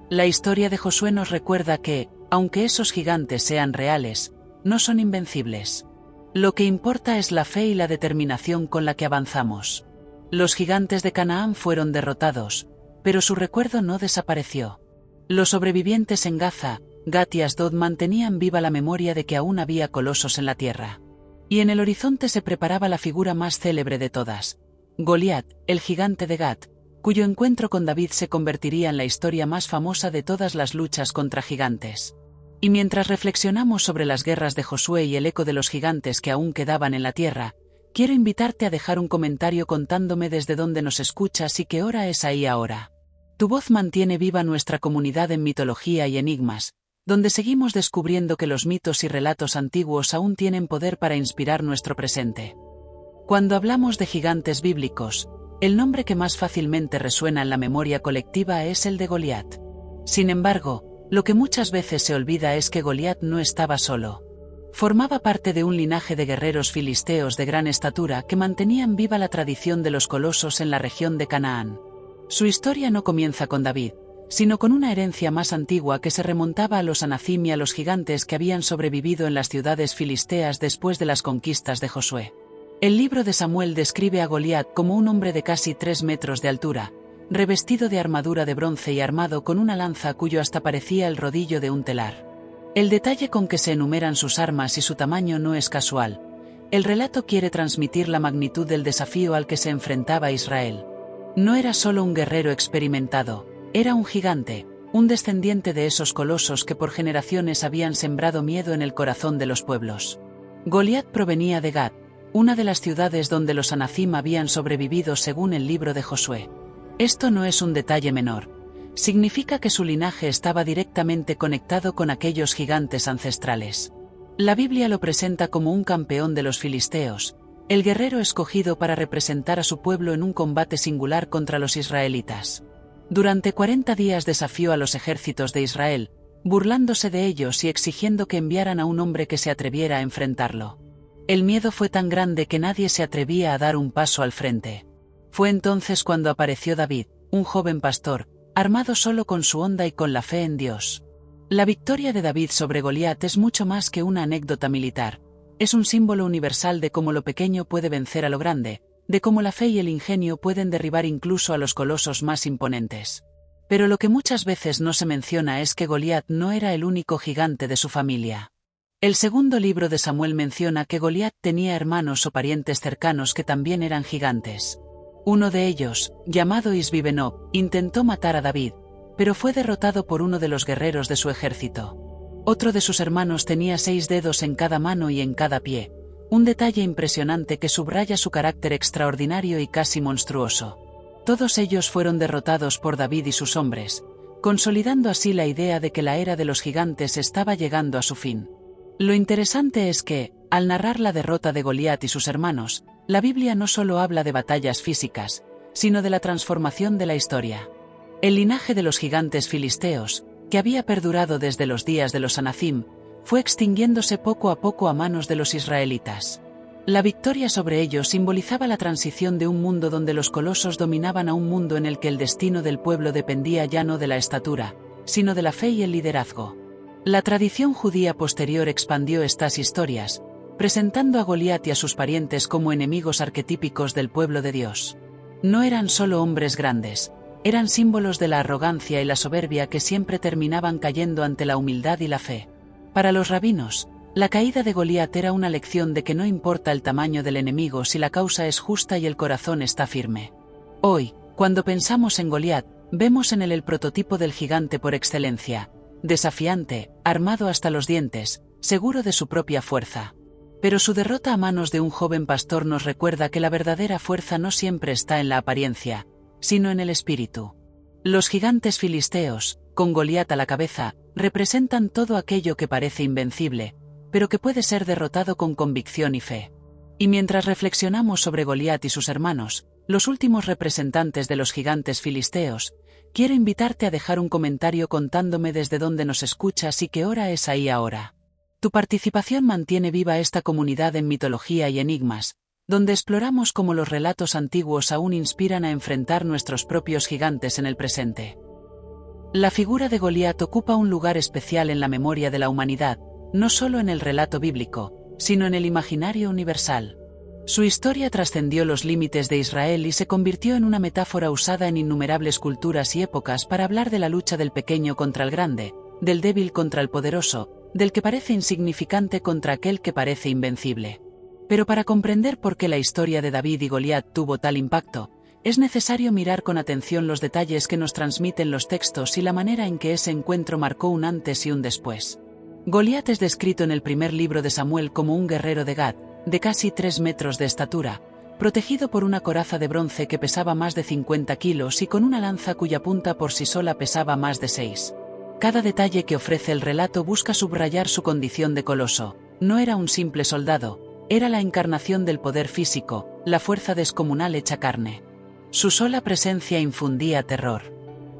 La historia de Josué nos recuerda que, aunque esos gigantes sean reales, no son invencibles. Lo que importa es la fe y la determinación con la que avanzamos. Los gigantes de Canaán fueron derrotados, pero su recuerdo no desapareció. Los sobrevivientes en Gaza, Gat y Asdod mantenían viva la memoria de que aún había colosos en la tierra. Y en el horizonte se preparaba la figura más célebre de todas: Goliat, el gigante de Gat, cuyo encuentro con David se convertiría en la historia más famosa de todas las luchas contra gigantes. Y mientras reflexionamos sobre las guerras de Josué y el eco de los gigantes que aún quedaban en la tierra, quiero invitarte a dejar un comentario contándome desde dónde nos escuchas y qué hora es ahí ahora. Tu voz mantiene viva nuestra comunidad en mitología y enigmas, donde seguimos descubriendo que los mitos y relatos antiguos aún tienen poder para inspirar nuestro presente. Cuando hablamos de gigantes bíblicos, el nombre que más fácilmente resuena en la memoria colectiva es el de Goliat. Sin embargo, lo que muchas veces se olvida es que Goliat no estaba solo. Formaba parte de un linaje de guerreros filisteos de gran estatura que mantenían viva la tradición de los colosos en la región de Canaán. Su historia no comienza con David, sino con una herencia más antigua que se remontaba a los Anacim y a los gigantes que habían sobrevivido en las ciudades filisteas después de las conquistas de Josué. El libro de Samuel describe a Goliat como un hombre de casi 3 metros de altura, revestido de armadura de bronce y armado con una lanza cuyo hasta parecía el rodillo de un telar. El detalle con que se enumeran sus armas y su tamaño no es casual. El relato quiere transmitir la magnitud del desafío al que se enfrentaba Israel. No era solo un guerrero experimentado, era un gigante, un descendiente de esos colosos que por generaciones habían sembrado miedo en el corazón de los pueblos. Goliat provenía de Gat, una de las ciudades donde los Anacim habían sobrevivido según el libro de Josué. Esto no es un detalle menor. Significa que su linaje estaba directamente conectado con aquellos gigantes ancestrales. La Biblia lo presenta como un campeón de los filisteos, el guerrero escogido para representar a su pueblo en un combate singular contra los israelitas. Durante 40 días desafió a los ejércitos de Israel, burlándose de ellos y exigiendo que enviaran a un hombre que se atreviera a enfrentarlo. El miedo fue tan grande que nadie se atrevía a dar un paso al frente. Fue entonces cuando apareció David, un joven pastor, armado solo con su honda y con la fe en Dios. La victoria de David sobre Goliat es mucho más que una anécdota militar. Es un símbolo universal de cómo lo pequeño puede vencer a lo grande, de cómo la fe y el ingenio pueden derribar incluso a los colosos más imponentes. Pero lo que muchas veces no se menciona es que Goliat no era el único gigante de su familia. El segundo libro de Samuel menciona que Goliat tenía hermanos o parientes cercanos que también eran gigantes. Uno de ellos, llamado Isbi-Benob, intentó matar a David, pero fue derrotado por uno de los guerreros de su ejército. Otro de sus hermanos tenía 6 dedos en cada mano y en cada pie, un detalle impresionante que subraya su carácter extraordinario y casi monstruoso. Todos ellos fueron derrotados por David y sus hombres, consolidando así la idea de que la era de los gigantes estaba llegando a su fin. Lo interesante es que, al narrar la derrota de Goliat y sus hermanos, la Biblia no solo habla de batallas físicas, sino de la transformación de la historia. El linaje de los gigantes filisteos, que había perdurado desde los días de los Anacim, fue extinguiéndose poco a poco a manos de los israelitas. La victoria sobre ellos simbolizaba la transición de un mundo donde los colosos dominaban a un mundo en el que el destino del pueblo dependía ya no de la estatura, sino de la fe y el liderazgo. La tradición judía posterior expandió estas historias, presentando a Goliat y a sus parientes como enemigos arquetípicos del pueblo de Dios. No eran solo hombres grandes, eran símbolos de la arrogancia y la soberbia que siempre terminaban cayendo ante la humildad y la fe. Para los rabinos, la caída de Goliat era una lección de que no importa el tamaño del enemigo si la causa es justa y el corazón está firme. Hoy, cuando pensamos en Goliat, vemos en él el prototipo del gigante por excelencia, desafiante, armado hasta los dientes, seguro de su propia fuerza. Pero su derrota a manos de un joven pastor nos recuerda que la verdadera fuerza no siempre está en la apariencia, sino en el espíritu. Los gigantes filisteos, con Goliat a la cabeza, representan todo aquello que parece invencible, pero que puede ser derrotado con convicción y fe. Y mientras reflexionamos sobre Goliat y sus hermanos, los últimos representantes de los gigantes filisteos, quiero invitarte a dejar un comentario contándome desde dónde nos escuchas y qué hora es ahí ahora. Tu participación mantiene viva esta comunidad en mitología y enigmas, donde exploramos cómo los relatos antiguos aún inspiran a enfrentar nuestros propios gigantes en el presente. La figura de Goliat ocupa un lugar especial en la memoria de la humanidad, no solo en el relato bíblico, sino en el imaginario universal. Su historia trascendió los límites de Israel y se convirtió en una metáfora usada en innumerables culturas y épocas para hablar de la lucha del pequeño contra el grande, del débil contra el poderoso, del que parece insignificante contra aquel que parece invencible. Pero para comprender por qué la historia de David y Goliat tuvo tal impacto, es necesario mirar con atención los detalles que nos transmiten los textos y la manera en que ese encuentro marcó un antes y un después. Goliat es descrito en el primer libro de Samuel como un guerrero de Gad, de casi 3 metros de estatura, protegido por una coraza de bronce que pesaba más de 50 kilos y con una lanza cuya punta por sí sola pesaba más de 6. Cada detalle que ofrece el relato busca subrayar su condición de coloso. No era un simple soldado, era la encarnación del poder físico, la fuerza descomunal hecha carne. Su sola presencia infundía terror.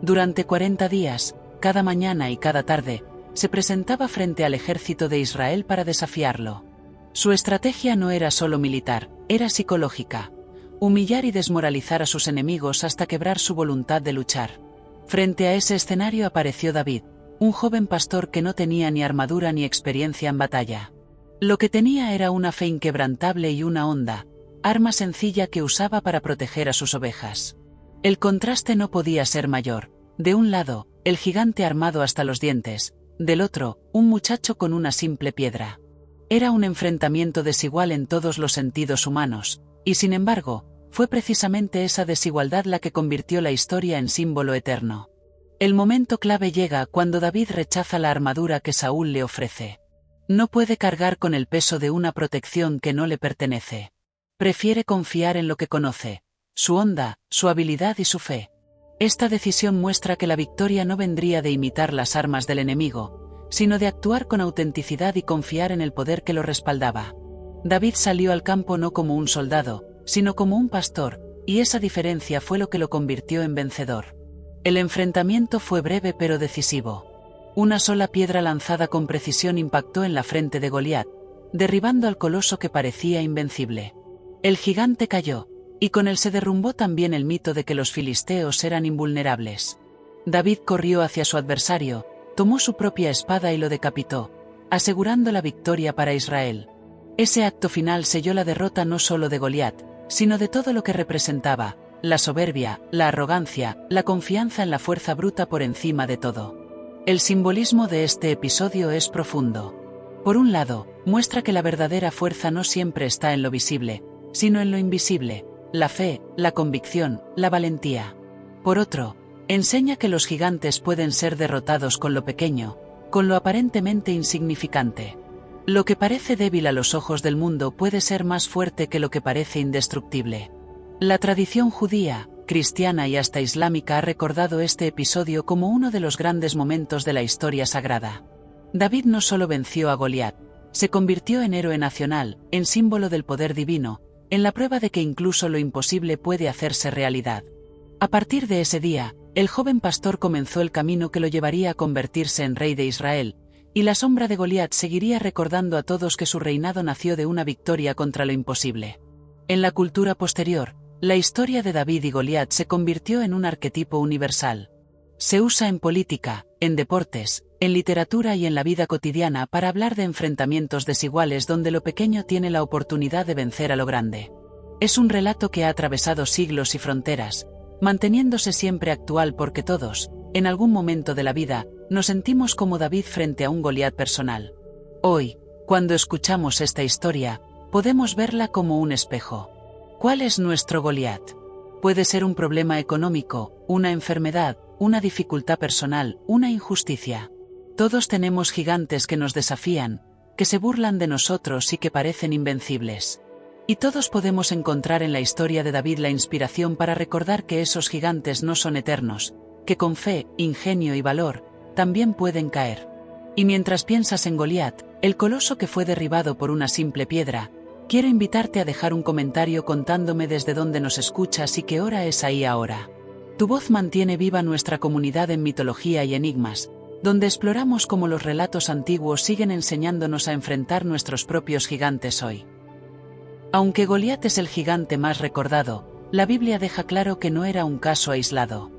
Durante 40 días, cada mañana y cada tarde, se presentaba frente al ejército de Israel para desafiarlo. Su estrategia no era solo militar, era psicológica. Humillar y desmoralizar a sus enemigos hasta quebrar su voluntad de luchar. Frente a ese escenario apareció David, un joven pastor que no tenía ni armadura ni experiencia en batalla. Lo que tenía era una fe inquebrantable y una honda, arma sencilla que usaba para proteger a sus ovejas. El contraste no podía ser mayor. De un lado, el gigante armado hasta los dientes, del otro, un muchacho con una simple piedra. Era un enfrentamiento desigual en todos los sentidos humanos, y sin embargo, fue precisamente esa desigualdad la que convirtió la historia en símbolo eterno. El momento clave llega cuando David rechaza la armadura que Saúl le ofrece. No puede cargar con el peso de una protección que no le pertenece. Prefiere confiar en lo que conoce, su honda, su habilidad y su fe. Esta decisión muestra que la victoria no vendría de imitar las armas del enemigo, sino de actuar con autenticidad y confiar en el poder que lo respaldaba. David salió al campo no como un soldado, sino como un pastor, y esa diferencia fue lo que lo convirtió en vencedor. El enfrentamiento fue breve pero decisivo. Una sola piedra lanzada con precisión impactó en la frente de Goliat, derribando al coloso que parecía invencible. El gigante cayó, y con él se derrumbó también el mito de que los filisteos eran invulnerables. David corrió hacia su adversario, tomó su propia espada y lo decapitó, asegurando la victoria para Israel. Ese acto final selló la derrota no solo de Goliat, sino de todo lo que representaba, la soberbia, la arrogancia, la confianza en la fuerza bruta por encima de todo. El simbolismo de este episodio es profundo. Por un lado, muestra que la verdadera fuerza no siempre está en lo visible, sino en lo invisible, la fe, la convicción, la valentía. Por otro, enseña que los gigantes pueden ser derrotados con lo pequeño, con lo aparentemente insignificante. Lo que parece débil a los ojos del mundo puede ser más fuerte que lo que parece indestructible. La tradición judía, cristiana y hasta islámica ha recordado este episodio como uno de los grandes momentos de la historia sagrada. David no solo venció a Goliat, se convirtió en héroe nacional, en símbolo del poder divino, en la prueba de que incluso lo imposible puede hacerse realidad. A partir de ese día, el joven pastor comenzó el camino que lo llevaría a convertirse en rey de Israel, y la sombra de Goliat seguiría recordando a todos que su reinado nació de una victoria contra lo imposible. En la cultura posterior, la historia de David y Goliat se convirtió en un arquetipo universal. Se usa en política, en deportes, en literatura y en la vida cotidiana para hablar de enfrentamientos desiguales donde lo pequeño tiene la oportunidad de vencer a lo grande. Es un relato que ha atravesado siglos y fronteras, manteniéndose siempre actual porque todos, en algún momento de la vida, nos sentimos como David frente a un Goliat personal. Hoy, cuando escuchamos esta historia, podemos verla como un espejo. ¿Cuál es nuestro Goliat? Puede ser un problema económico, una enfermedad, una dificultad personal, una injusticia. Todos tenemos gigantes que nos desafían, que se burlan de nosotros y que parecen invencibles. Y todos podemos encontrar en la historia de David la inspiración para recordar que esos gigantes no son eternos, que con fe, ingenio y valor, también pueden caer. Y mientras piensas en Goliat, el coloso que fue derribado por una simple piedra, quiero invitarte a dejar un comentario contándome desde dónde nos escuchas y qué hora es ahí ahora. Tu voz mantiene viva nuestra comunidad en mitología y enigmas, donde exploramos cómo los relatos antiguos siguen enseñándonos a enfrentar nuestros propios gigantes hoy. Aunque Goliat es el gigante más recordado, la Biblia deja claro que no era un caso aislado.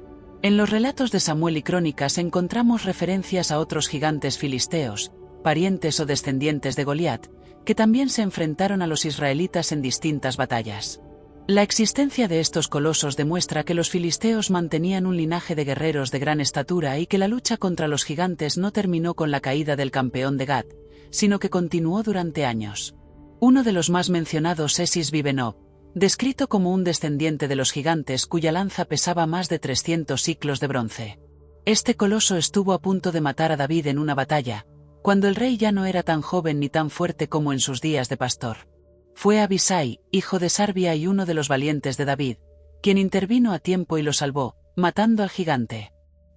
En los relatos de Samuel y Crónicas encontramos referencias a otros gigantes filisteos, parientes o descendientes de Goliat, que también se enfrentaron a los israelitas en distintas batallas. La existencia de estos colosos demuestra que los filisteos mantenían un linaje de guerreros de gran estatura y que la lucha contra los gigantes no terminó con la caída del campeón de Gat, sino que continuó durante años. Uno de los más mencionados es Isbi-Benob, descrito como un descendiente de los gigantes cuya lanza pesaba más de 300 siclos de bronce. Este coloso estuvo a punto de matar a David en una batalla, cuando el rey ya no era tan joven ni tan fuerte como en sus días de pastor. Fue Abisai, hijo de Sarbia y uno de los valientes de David, quien intervino a tiempo y lo salvó, matando al gigante.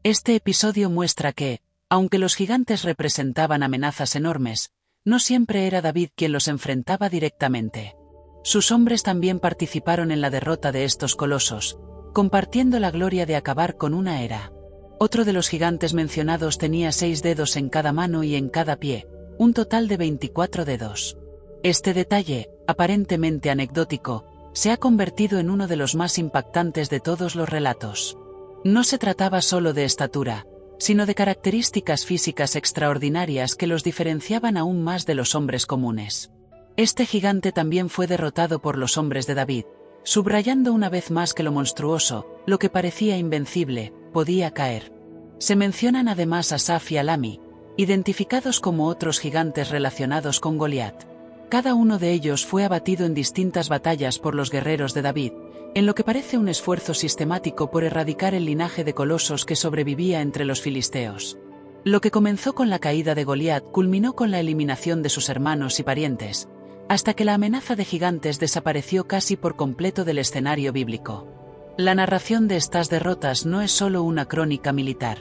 Este episodio muestra que, aunque los gigantes representaban amenazas enormes, no siempre era David quien los enfrentaba directamente. Sus hombres también participaron en la derrota de estos colosos, compartiendo la gloria de acabar con una era. Otro de los gigantes mencionados tenía 6 dedos en cada mano y en cada pie, un total de 24 dedos. Este detalle, aparentemente anecdótico, se ha convertido en uno de los más impactantes de todos los relatos. No se trataba solo de estatura, sino de características físicas extraordinarias que los diferenciaban aún más de los hombres comunes. Este gigante también fue derrotado por los hombres de David, subrayando una vez más que lo monstruoso, lo que parecía invencible, podía caer. Se mencionan además a Asaf y Alami, identificados como otros gigantes relacionados con Goliat. Cada uno de ellos fue abatido en distintas batallas por los guerreros de David, en lo que parece un esfuerzo sistemático por erradicar el linaje de colosos que sobrevivía entre los filisteos. Lo que comenzó con la caída de Goliat culminó con la eliminación de sus hermanos y parientes, hasta que la amenaza de gigantes desapareció casi por completo del escenario bíblico. La narración de estas derrotas no es solo una crónica militar.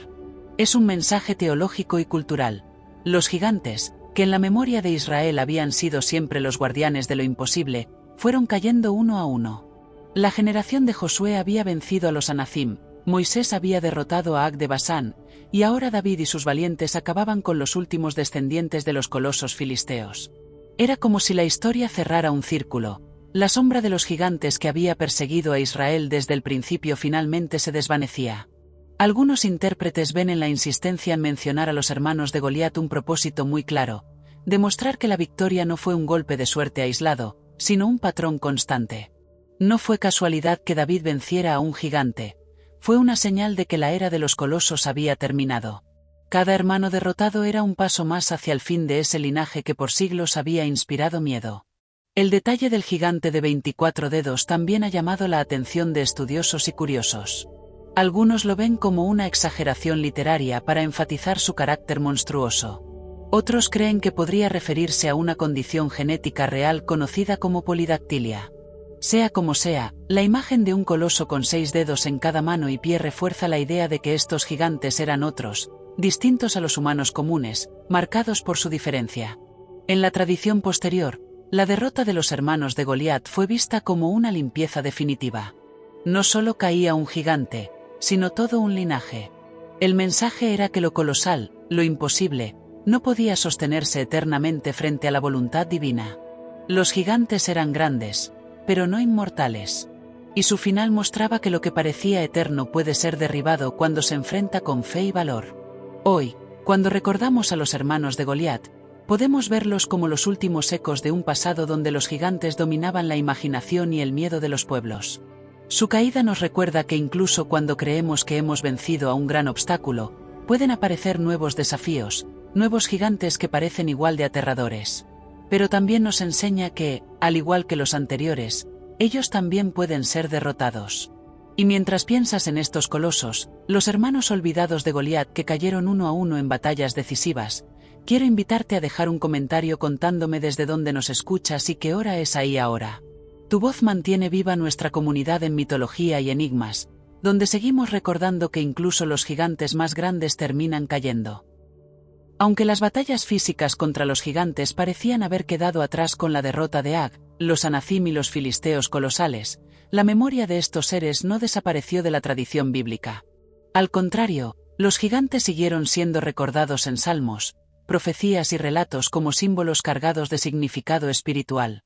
Es un mensaje teológico y cultural. Los gigantes, que en la memoria de Israel habían sido siempre los guardianes de lo imposible, fueron cayendo uno a uno. La generación de Josué había vencido a los Anacim, Moisés había derrotado a Ag de Basán, y ahora David y sus valientes acababan con los últimos descendientes de los colosos filisteos. Era como si la historia cerrara un círculo. La sombra de los gigantes que había perseguido a Israel desde el principio finalmente se desvanecía. Algunos intérpretes ven en la insistencia en mencionar a los hermanos de Goliat un propósito muy claro: demostrar que la victoria no fue un golpe de suerte aislado, sino un patrón constante. No fue casualidad que David venciera a un gigante, fue una señal de que la era de los colosos había terminado. Cada hermano derrotado era un paso más hacia el fin de ese linaje que por siglos había inspirado miedo. El detalle del gigante de 24 dedos también ha llamado la atención de estudiosos y curiosos. Algunos lo ven como una exageración literaria para enfatizar su carácter monstruoso. Otros creen que podría referirse a una condición genética real conocida como polidactilia. Sea como sea, la imagen de un coloso con 6 dedos en cada mano y pie refuerza la idea de que estos gigantes eran otros, distintos a los humanos comunes, marcados por su diferencia. En la tradición posterior, la derrota de los hermanos de Goliat fue vista como una limpieza definitiva. No solo caía un gigante, sino todo un linaje. El mensaje era que lo colosal, lo imposible, no podía sostenerse eternamente frente a la voluntad divina. Los gigantes eran grandes, pero no inmortales. Y su final mostraba que lo que parecía eterno puede ser derribado cuando se enfrenta con fe y valor. Hoy, cuando recordamos a los hermanos de Goliat, podemos verlos como los últimos ecos de un pasado donde los gigantes dominaban la imaginación y el miedo de los pueblos. Su caída nos recuerda que incluso cuando creemos que hemos vencido a un gran obstáculo, pueden aparecer nuevos desafíos, nuevos gigantes que parecen igual de aterradores. Pero también nos enseña que, al igual que los anteriores, ellos también pueden ser derrotados. Y mientras piensas en estos colosos, los hermanos olvidados de Goliat que cayeron uno a uno en batallas decisivas, quiero invitarte a dejar un comentario contándome desde dónde nos escuchas y qué hora es ahí ahora. Tu voz mantiene viva nuestra comunidad en mitología y enigmas, donde seguimos recordando que incluso los gigantes más grandes terminan cayendo. Aunque las batallas físicas contra los gigantes parecían haber quedado atrás con la derrota de Ag, los Anacim y los filisteos colosales, la memoria de estos seres no desapareció de la tradición bíblica. Al contrario, los gigantes siguieron siendo recordados en salmos, profecías y relatos como símbolos cargados de significado espiritual.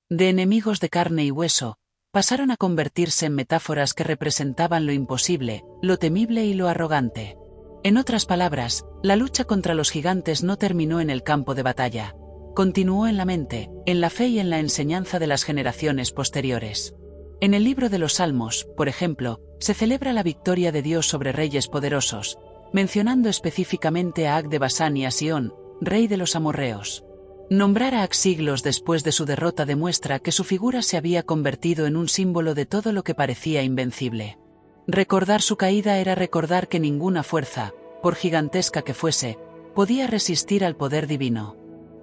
De enemigos de carne y hueso, pasaron a convertirse en metáforas que representaban lo imposible, lo temible y lo arrogante. En otras palabras, la lucha contra los gigantes no terminó en el campo de batalla. Continuó en la mente, en la fe y en la enseñanza de las generaciones posteriores. En el libro de los Salmos, por ejemplo, se celebra la victoria de Dios sobre reyes poderosos, mencionando específicamente a Ag de Basán y a Sihón, rey de los amorreos. Nombrar a Ag siglos después de su derrota demuestra que su figura se había convertido en un símbolo de todo lo que parecía invencible. Recordar su caída era recordar que ninguna fuerza, por gigantesca que fuese, podía resistir al poder divino.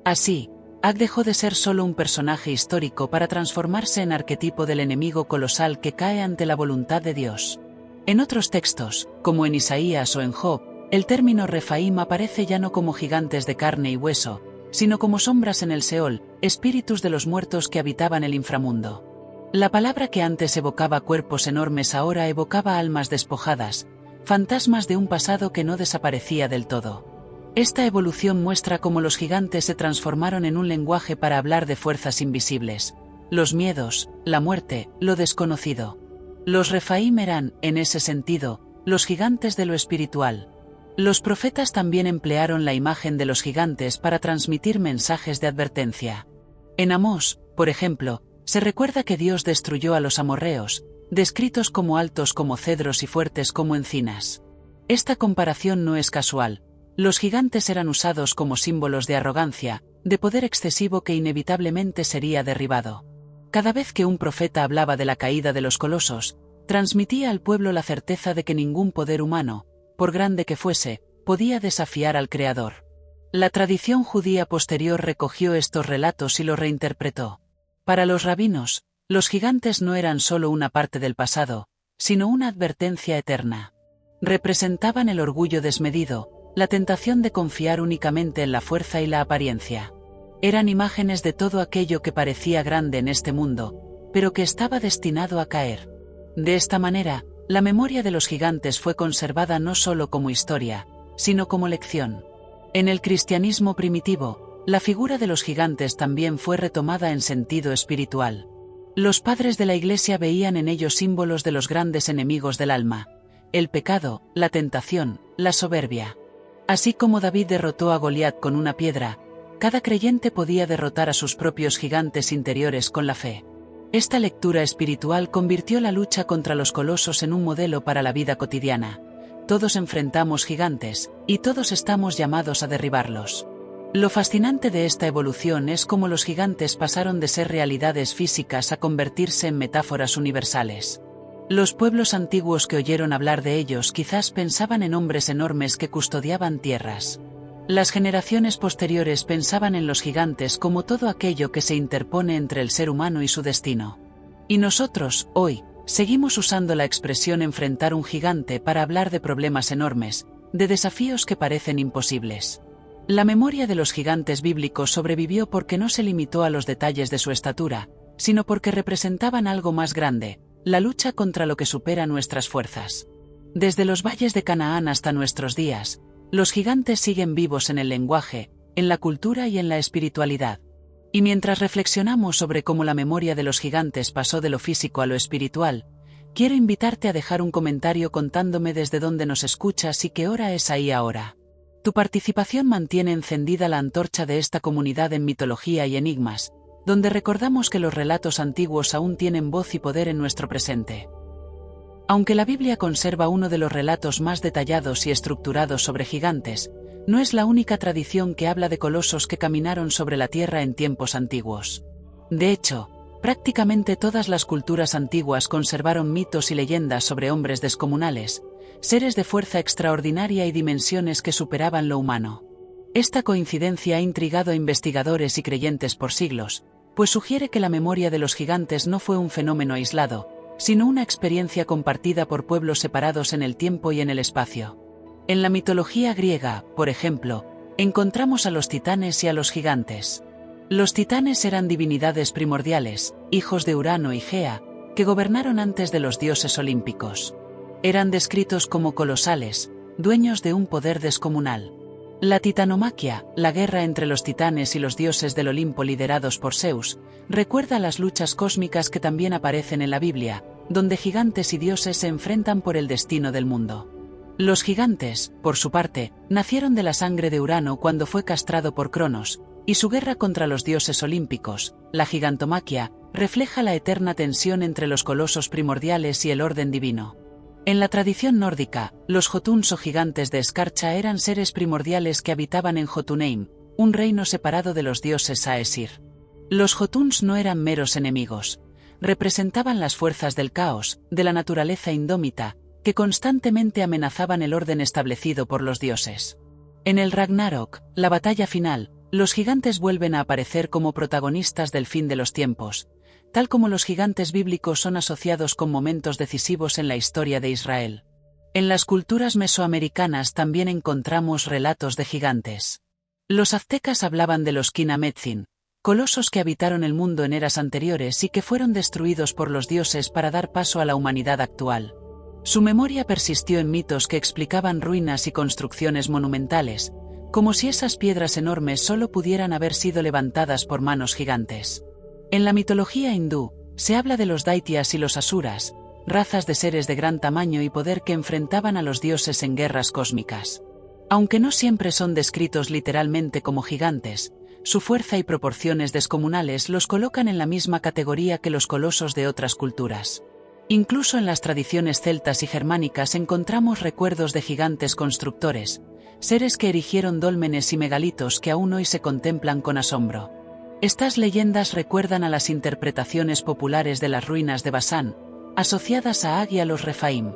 Así, Ag dejó de ser solo un personaje histórico para transformarse en arquetipo del enemigo colosal que cae ante la voluntad de Dios. En otros textos, como en Isaías o en Job, el término Refaim aparece ya no como gigantes de carne y hueso, sino como sombras en el Seol, espíritus de los muertos que habitaban el inframundo. La palabra que antes evocaba cuerpos enormes ahora evocaba almas despojadas, fantasmas de un pasado que no desaparecía del todo. Esta evolución muestra cómo los gigantes se transformaron en un lenguaje para hablar de fuerzas invisibles, los miedos, la muerte, lo desconocido. Los Refaim eran, en ese sentido, los gigantes de lo espiritual. Los profetas también emplearon la imagen de los gigantes para transmitir mensajes de advertencia. En Amós, por ejemplo, se recuerda que Dios destruyó a los amorreos, descritos como altos como cedros y fuertes como encinas. Esta comparación no es casual. Los gigantes eran usados como símbolos de arrogancia, de poder excesivo que inevitablemente sería derribado. Cada vez que un profeta hablaba de la caída de los colosos, transmitía al pueblo la certeza de que ningún poder humano, por grande que fuese, podía desafiar al Creador. La tradición judía posterior recogió estos relatos y los reinterpretó. Para los rabinos, los gigantes no eran solo una parte del pasado, sino una advertencia eterna. Representaban el orgullo desmedido, la tentación de confiar únicamente en la fuerza y la apariencia. Eran imágenes de todo aquello que parecía grande en este mundo, pero que estaba destinado a caer. De esta manera, la memoria de los gigantes fue conservada no solo como historia, sino como lección. En el cristianismo primitivo, la figura de los gigantes también fue retomada en sentido espiritual. Los padres de la Iglesia veían en ellos símbolos de los grandes enemigos del alma: el pecado, la tentación, la soberbia. Así como David derrotó a Goliat con una piedra, cada creyente podía derrotar a sus propios gigantes interiores con la fe. Esta lectura espiritual convirtió la lucha contra los colosos en un modelo para la vida cotidiana. Todos enfrentamos gigantes, y todos estamos llamados a derribarlos. Lo fascinante de esta evolución es cómo los gigantes pasaron de ser realidades físicas a convertirse en metáforas universales. Los pueblos antiguos que oyeron hablar de ellos quizás pensaban en hombres enormes que custodiaban tierras. Las generaciones posteriores pensaban en los gigantes como todo aquello que se interpone entre el ser humano y su destino. Y nosotros, hoy, seguimos usando la expresión enfrentar un gigante para hablar de problemas enormes, de desafíos que parecen imposibles. La memoria de los gigantes bíblicos sobrevivió porque no se limitó a los detalles de su estatura, sino porque representaban algo más grande: la lucha contra lo que supera nuestras fuerzas. Desde los valles de Canaán hasta nuestros días, los gigantes siguen vivos en el lenguaje, en la cultura y en la espiritualidad. Y mientras reflexionamos sobre cómo la memoria de los gigantes pasó de lo físico a lo espiritual, quiero invitarte a dejar un comentario contándome desde dónde nos escuchas y qué hora es ahí ahora. Tu participación mantiene encendida la antorcha de esta comunidad en mitología y enigmas, donde recordamos que los relatos antiguos aún tienen voz y poder en nuestro presente. Aunque la Biblia conserva uno de los relatos más detallados y estructurados sobre gigantes, no es la única tradición que habla de colosos que caminaron sobre la tierra en tiempos antiguos. De hecho, prácticamente todas las culturas antiguas conservaron mitos y leyendas sobre hombres descomunales, seres de fuerza extraordinaria y dimensiones que superaban lo humano. Esta coincidencia ha intrigado a investigadores y creyentes por siglos, pues sugiere que la memoria de los gigantes no fue un fenómeno aislado, sino una experiencia compartida por pueblos separados en el tiempo y en el espacio. En la mitología griega, por ejemplo, encontramos a los titanes y a los gigantes. Los titanes eran divinidades primordiales, hijos de Urano y Gea, que gobernaron antes de los dioses olímpicos. Eran descritos como colosales, dueños de un poder descomunal. La titanomaquia, la guerra entre los titanes y los dioses del Olimpo liderados por Zeus, recuerda las luchas cósmicas que también aparecen en la Biblia, donde gigantes y dioses se enfrentan por el destino del mundo. Los gigantes, por su parte, nacieron de la sangre de Urano cuando fue castrado por Cronos, y su guerra contra los dioses olímpicos, la gigantomaquia, refleja la eterna tensión entre los colosos primordiales y el orden divino. En la tradición nórdica, los Jotuns o gigantes de escarcha eran seres primordiales que habitaban en Jotunheim, un reino separado de los dioses Aesir. Los Jotuns no eran meros enemigos. Representaban las fuerzas del caos, de la naturaleza indómita, que constantemente amenazaban el orden establecido por los dioses. En el Ragnarok, la batalla final, los gigantes vuelven a aparecer como protagonistas del fin de los tiempos, tal como los gigantes bíblicos son asociados con momentos decisivos en la historia de Israel. En las culturas mesoamericanas también encontramos relatos de gigantes. Los aztecas hablaban de los Quinametzin, colosos que habitaron el mundo en eras anteriores y que fueron destruidos por los dioses para dar paso a la humanidad actual. Su memoria persistió en mitos que explicaban ruinas y construcciones monumentales, como si esas piedras enormes solo pudieran haber sido levantadas por manos gigantes. En la mitología hindú, se habla de los Daityas y los Asuras, razas de seres de gran tamaño y poder que enfrentaban a los dioses en guerras cósmicas. Aunque no siempre son descritos literalmente como gigantes, su fuerza y proporciones descomunales los colocan en la misma categoría que los colosos de otras culturas. Incluso en las tradiciones celtas y germánicas encontramos recuerdos de gigantes constructores, seres que erigieron dólmenes y megalitos que aún hoy se contemplan con asombro. Estas leyendas recuerdan a las interpretaciones populares de las ruinas de Basán, asociadas a Ag y a los Refaim.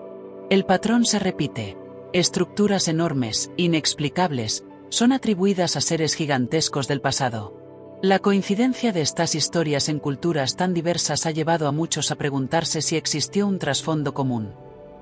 El patrón se repite. Estructuras enormes, inexplicables, son atribuidas a seres gigantescos del pasado. La coincidencia de estas historias en culturas tan diversas ha llevado a muchos a preguntarse si existió un trasfondo común.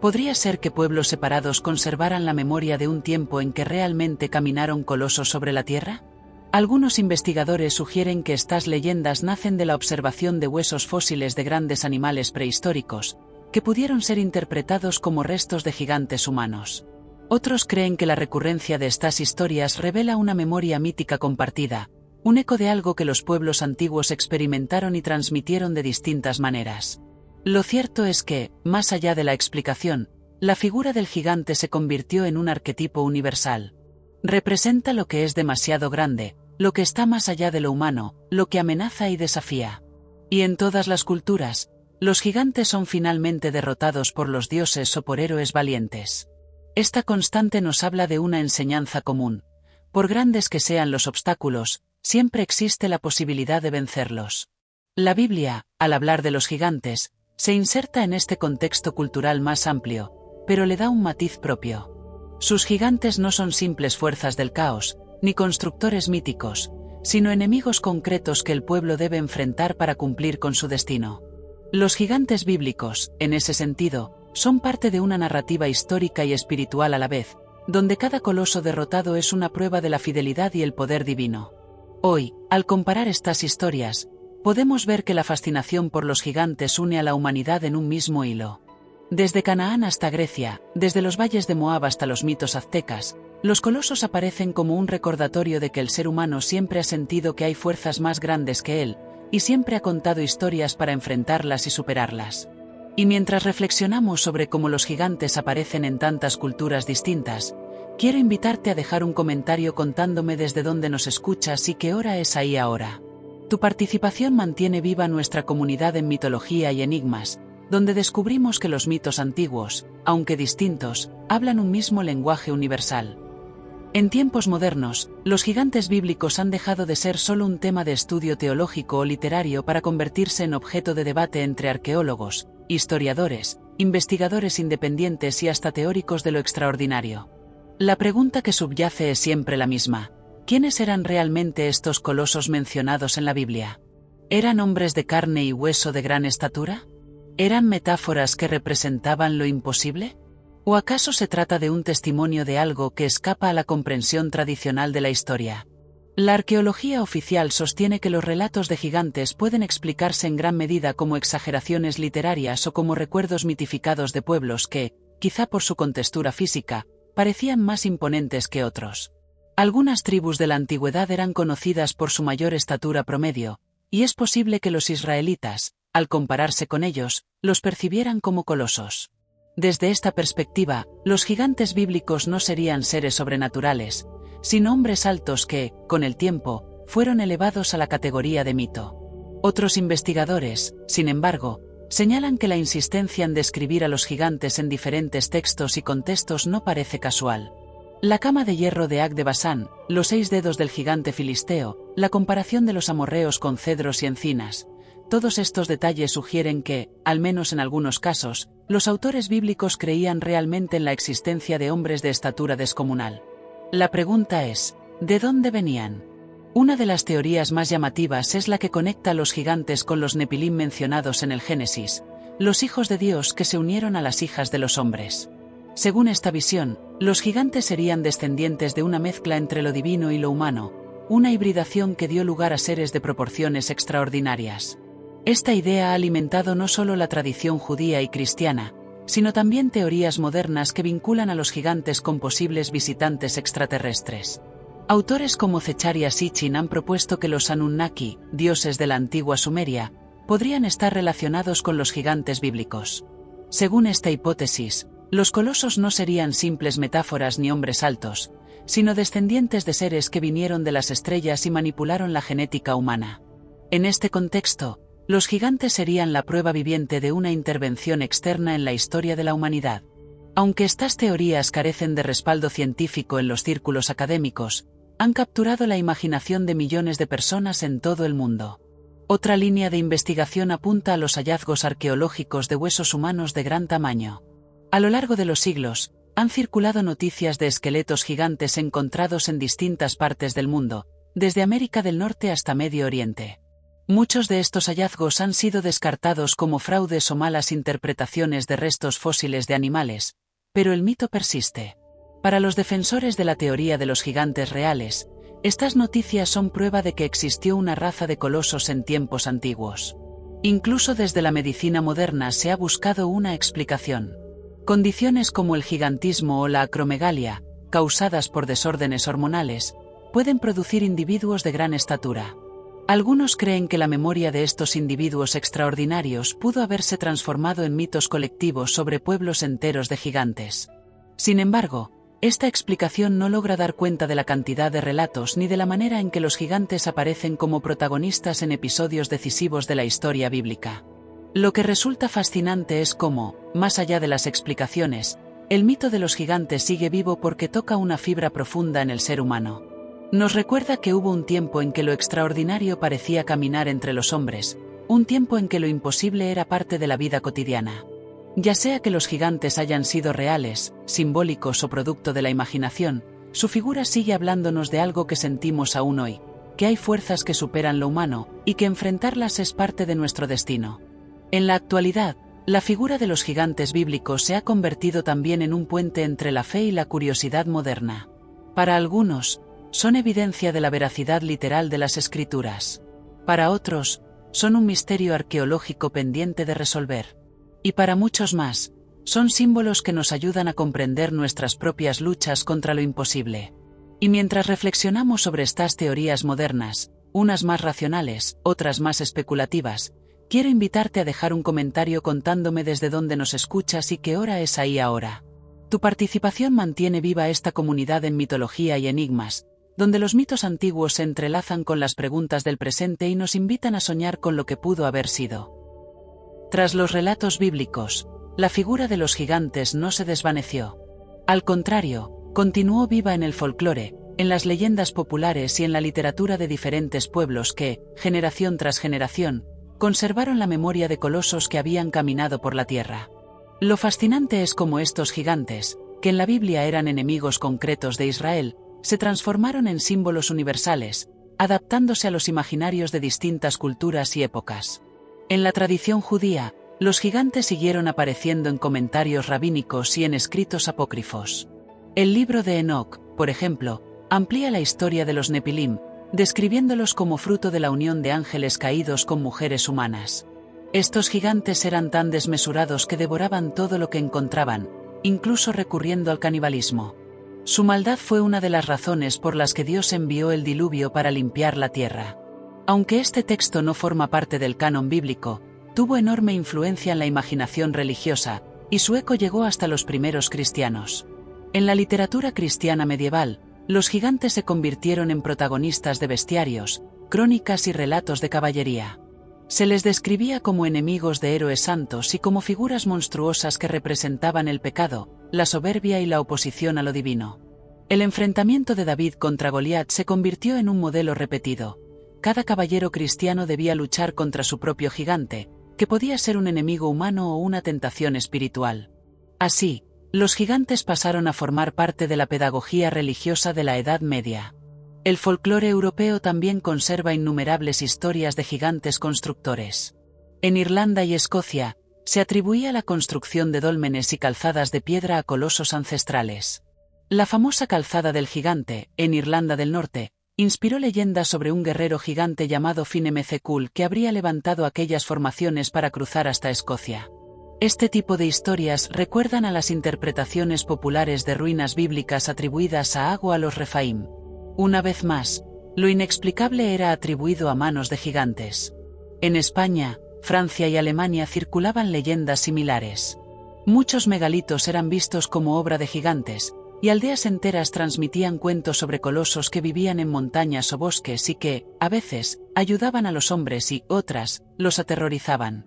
¿Podría ser que pueblos separados conservaran la memoria de un tiempo en que realmente caminaron colosos sobre la tierra? Algunos investigadores sugieren que estas leyendas nacen de la observación de huesos fósiles de grandes animales prehistóricos, que pudieron ser interpretados como restos de gigantes humanos. Otros creen que la recurrencia de estas historias revela una memoria mítica compartida, un eco de algo que los pueblos antiguos experimentaron y transmitieron de distintas maneras. Lo cierto es que, más allá de la explicación, la figura del gigante se convirtió en un arquetipo universal. Representa lo que es demasiado grande, lo que está más allá de lo humano, lo que amenaza y desafía. Y en todas las culturas, los gigantes son finalmente derrotados por los dioses o por héroes valientes. Esta constante nos habla de una enseñanza común. Por grandes que sean los obstáculos, siempre existe la posibilidad de vencerlos. La Biblia, al hablar de los gigantes, se inserta en este contexto cultural más amplio, pero le da un matiz propio. Sus gigantes no son simples fuerzas del caos, ni constructores míticos, sino enemigos concretos que el pueblo debe enfrentar para cumplir con su destino. Los gigantes bíblicos, en ese sentido, son parte de una narrativa histórica y espiritual a la vez, donde cada coloso derrotado es una prueba de la fidelidad y el poder divino. Hoy, al comparar estas historias, podemos ver que la fascinación por los gigantes une a la humanidad en un mismo hilo. Desde Canaán hasta Grecia, desde los valles de Moab hasta los mitos aztecas, Los colosos aparecen como un recordatorio de que el ser humano siempre ha sentido que hay fuerzas más grandes que él, y siempre ha contado historias para enfrentarlas y superarlas. Y mientras reflexionamos sobre cómo los gigantes aparecen en tantas culturas distintas, quiero invitarte a dejar un comentario contándome desde dónde nos escuchas y qué hora es ahí ahora. Tu participación mantiene viva nuestra comunidad en mitología y enigmas, donde descubrimos que los mitos antiguos, aunque distintos, hablan un mismo lenguaje universal. En tiempos modernos, los gigantes bíblicos han dejado de ser solo un tema de estudio teológico o literario para convertirse en objeto de debate entre arqueólogos, historiadores, investigadores independientes y hasta teóricos de lo extraordinario. La pregunta que subyace es siempre la misma: ¿quiénes eran realmente estos colosos mencionados en la Biblia? ¿Eran hombres de carne y hueso de gran estatura? ¿Eran metáforas que representaban lo imposible? ¿O acaso se trata de un testimonio de algo que escapa a la comprensión tradicional de la historia? La arqueología oficial sostiene que los relatos de gigantes pueden explicarse en gran medida como exageraciones literarias o como recuerdos mitificados de pueblos que, quizá por su contextura física, parecían más imponentes que otros. Algunas tribus de la antigüedad eran conocidas por su mayor estatura promedio, y es posible que los israelitas, al compararse con ellos, los percibieran como colosos. Desde esta perspectiva, los gigantes bíblicos no serían seres sobrenaturales, sino hombres altos que, con el tiempo, fueron elevados a la categoría de mito. Otros investigadores, sin embargo, señalan que la insistencia en describir a los gigantes en diferentes textos y contextos no parece casual. La cama de hierro de Ag de Basán, los 6 dedos del gigante filisteo, la comparación de los amorreos con cedros y encinas, todos estos detalles sugieren que, al menos en algunos casos, los autores bíblicos creían realmente en la existencia de hombres de estatura descomunal. La pregunta es, ¿de dónde venían? Una de las teorías más llamativas es la que conecta a los gigantes con los Nepilim mencionados en el Génesis, los hijos de Dios que se unieron a las hijas de los hombres. Según esta visión, los gigantes serían descendientes de una mezcla entre lo divino y lo humano, una hibridación que dio lugar a seres de proporciones extraordinarias. Esta idea ha alimentado no solo la tradición judía y cristiana, sino también teorías modernas que vinculan a los gigantes con posibles visitantes extraterrestres. Autores como Zecharia Sitchin han propuesto que los Anunnaki, dioses de la antigua Sumeria, podrían estar relacionados con los gigantes bíblicos. Según esta hipótesis, los colosos no serían simples metáforas ni hombres altos, sino descendientes de seres que vinieron de las estrellas y manipularon la genética humana. En este contexto, los gigantes serían la prueba viviente de una intervención externa en la historia de la humanidad. Aunque estas teorías carecen de respaldo científico en los círculos académicos, han capturado la imaginación de millones de personas en todo el mundo. Otra línea de investigación apunta a los hallazgos arqueológicos de huesos humanos de gran tamaño. A lo largo de los siglos, han circulado noticias de esqueletos gigantes encontrados en distintas partes del mundo, desde América del Norte hasta Medio Oriente. Muchos de estos hallazgos han sido descartados como fraudes o malas interpretaciones de restos fósiles de animales, pero el mito persiste. Para los defensores de la teoría de los gigantes reales, estas noticias son prueba de que existió una raza de colosos en tiempos antiguos. Incluso desde la medicina moderna se ha buscado una explicación. Condiciones como el gigantismo o la acromegalia, causadas por desórdenes hormonales, pueden producir individuos de gran estatura. Algunos creen que la memoria de estos individuos extraordinarios pudo haberse transformado en mitos colectivos sobre pueblos enteros de gigantes. Sin embargo, esta explicación no logra dar cuenta de la cantidad de relatos ni de la manera en que los gigantes aparecen como protagonistas en episodios decisivos de la historia bíblica. Lo que resulta fascinante es cómo, más allá de las explicaciones, el mito de los gigantes sigue vivo porque toca una fibra profunda en el ser humano. Nos recuerda que hubo un tiempo en que lo extraordinario parecía caminar entre los hombres, un tiempo en que lo imposible era parte de la vida cotidiana. Ya sea que los gigantes hayan sido reales, simbólicos o producto de la imaginación, su figura sigue hablándonos de algo que sentimos aún hoy, que hay fuerzas que superan lo humano, y que enfrentarlas es parte de nuestro destino. En la actualidad, la figura de los gigantes bíblicos se ha convertido también en un puente entre la fe y la curiosidad moderna. Para algunos, son evidencia de la veracidad literal de las escrituras. Para otros, son un misterio arqueológico pendiente de resolver. Y para muchos más, Son símbolos que nos ayudan a comprender nuestras propias luchas contra lo imposible. Y mientras reflexionamos sobre estas teorías modernas, unas más racionales, otras más especulativas, quiero invitarte a dejar un comentario contándome desde dónde nos escuchas y qué hora es ahí ahora. Tu participación mantiene viva esta comunidad en mitología y enigmas, donde los mitos antiguos se entrelazan con las preguntas del presente y nos invitan a soñar con lo que pudo haber sido. Tras los relatos bíblicos, la figura de los gigantes no se desvaneció. Al contrario, continuó viva en el folclore, en las leyendas populares y en la literatura de diferentes pueblos que, generación tras generación, conservaron la memoria de colosos que habían caminado por la tierra. Lo fascinante es cómo estos gigantes, que en la Biblia eran enemigos concretos de Israel, se transformaron en símbolos universales, adaptándose a los imaginarios de distintas culturas y épocas. En la tradición judía, los gigantes siguieron apareciendo en comentarios rabínicos y en escritos apócrifos. El libro de Enoc, por ejemplo, amplía la historia de los Nepilim, describiéndolos como fruto de la unión de ángeles caídos con mujeres humanas. Estos gigantes eran tan desmesurados que devoraban todo lo que encontraban, incluso recurriendo al canibalismo. Su maldad fue una de las razones por las que Dios envió el diluvio para limpiar la tierra. Aunque este texto no forma parte del canon bíblico, tuvo enorme influencia en la imaginación religiosa, y su eco llegó hasta los primeros cristianos. En la literatura cristiana medieval, los gigantes se convirtieron en protagonistas de bestiarios, crónicas y relatos de caballería. Se les describía como enemigos de héroes santos y como figuras monstruosas que representaban el pecado, la soberbia y la oposición a lo divino. El enfrentamiento de David contra Goliat se convirtió en un modelo repetido. Cada caballero cristiano debía luchar contra su propio gigante, que podía ser un enemigo humano o una tentación espiritual. Así, los gigantes pasaron a formar parte de la pedagogía religiosa de la Edad Media. El folclore europeo también conserva innumerables historias de gigantes constructores. En Irlanda y Escocia, se atribuía la construcción de dólmenes y calzadas de piedra a colosos ancestrales. La famosa calzada del gigante, en Irlanda del Norte, inspiró leyendas sobre un guerrero gigante llamado Finemececul que habría levantado aquellas formaciones para cruzar hasta Escocia. Este tipo de historias recuerdan a las interpretaciones populares de ruinas bíblicas atribuidas a Ago a los Refaim. Una vez más, lo inexplicable era atribuido a manos de gigantes. En España, Francia y Alemania circulaban leyendas similares. Muchos megalitos eran vistos como obra de gigantes, y aldeas enteras transmitían cuentos sobre colosos que vivían en montañas o bosques y que, a veces, ayudaban a los hombres y, otras, los aterrorizaban.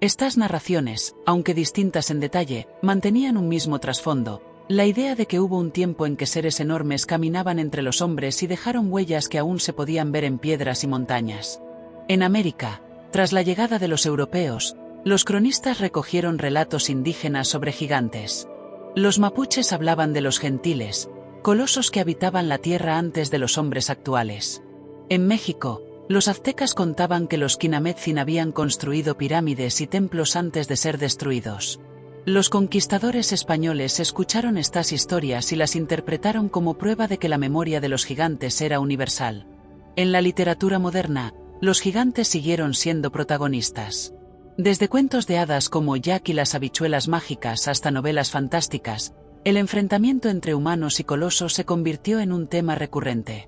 Estas narraciones, aunque distintas en detalle, mantenían un mismo trasfondo: la idea de que hubo un tiempo en que seres enormes caminaban entre los hombres y dejaron huellas que aún se podían ver en piedras y montañas. En América, tras la llegada de los europeos, los cronistas recogieron relatos indígenas sobre gigantes. Los mapuches hablaban de los gentiles, colosos que habitaban la tierra antes de los hombres actuales. En México, los aztecas contaban que los Quinametzin habían construido pirámides y templos antes de ser destruidos. Los conquistadores españoles escucharon estas historias y las interpretaron como prueba de que la memoria de los gigantes era universal. En la literatura moderna, los gigantes siguieron siendo protagonistas. Desde cuentos de hadas como Jack y las habichuelas mágicas hasta novelas fantásticas, el enfrentamiento entre humanos y colosos se convirtió en un tema recurrente.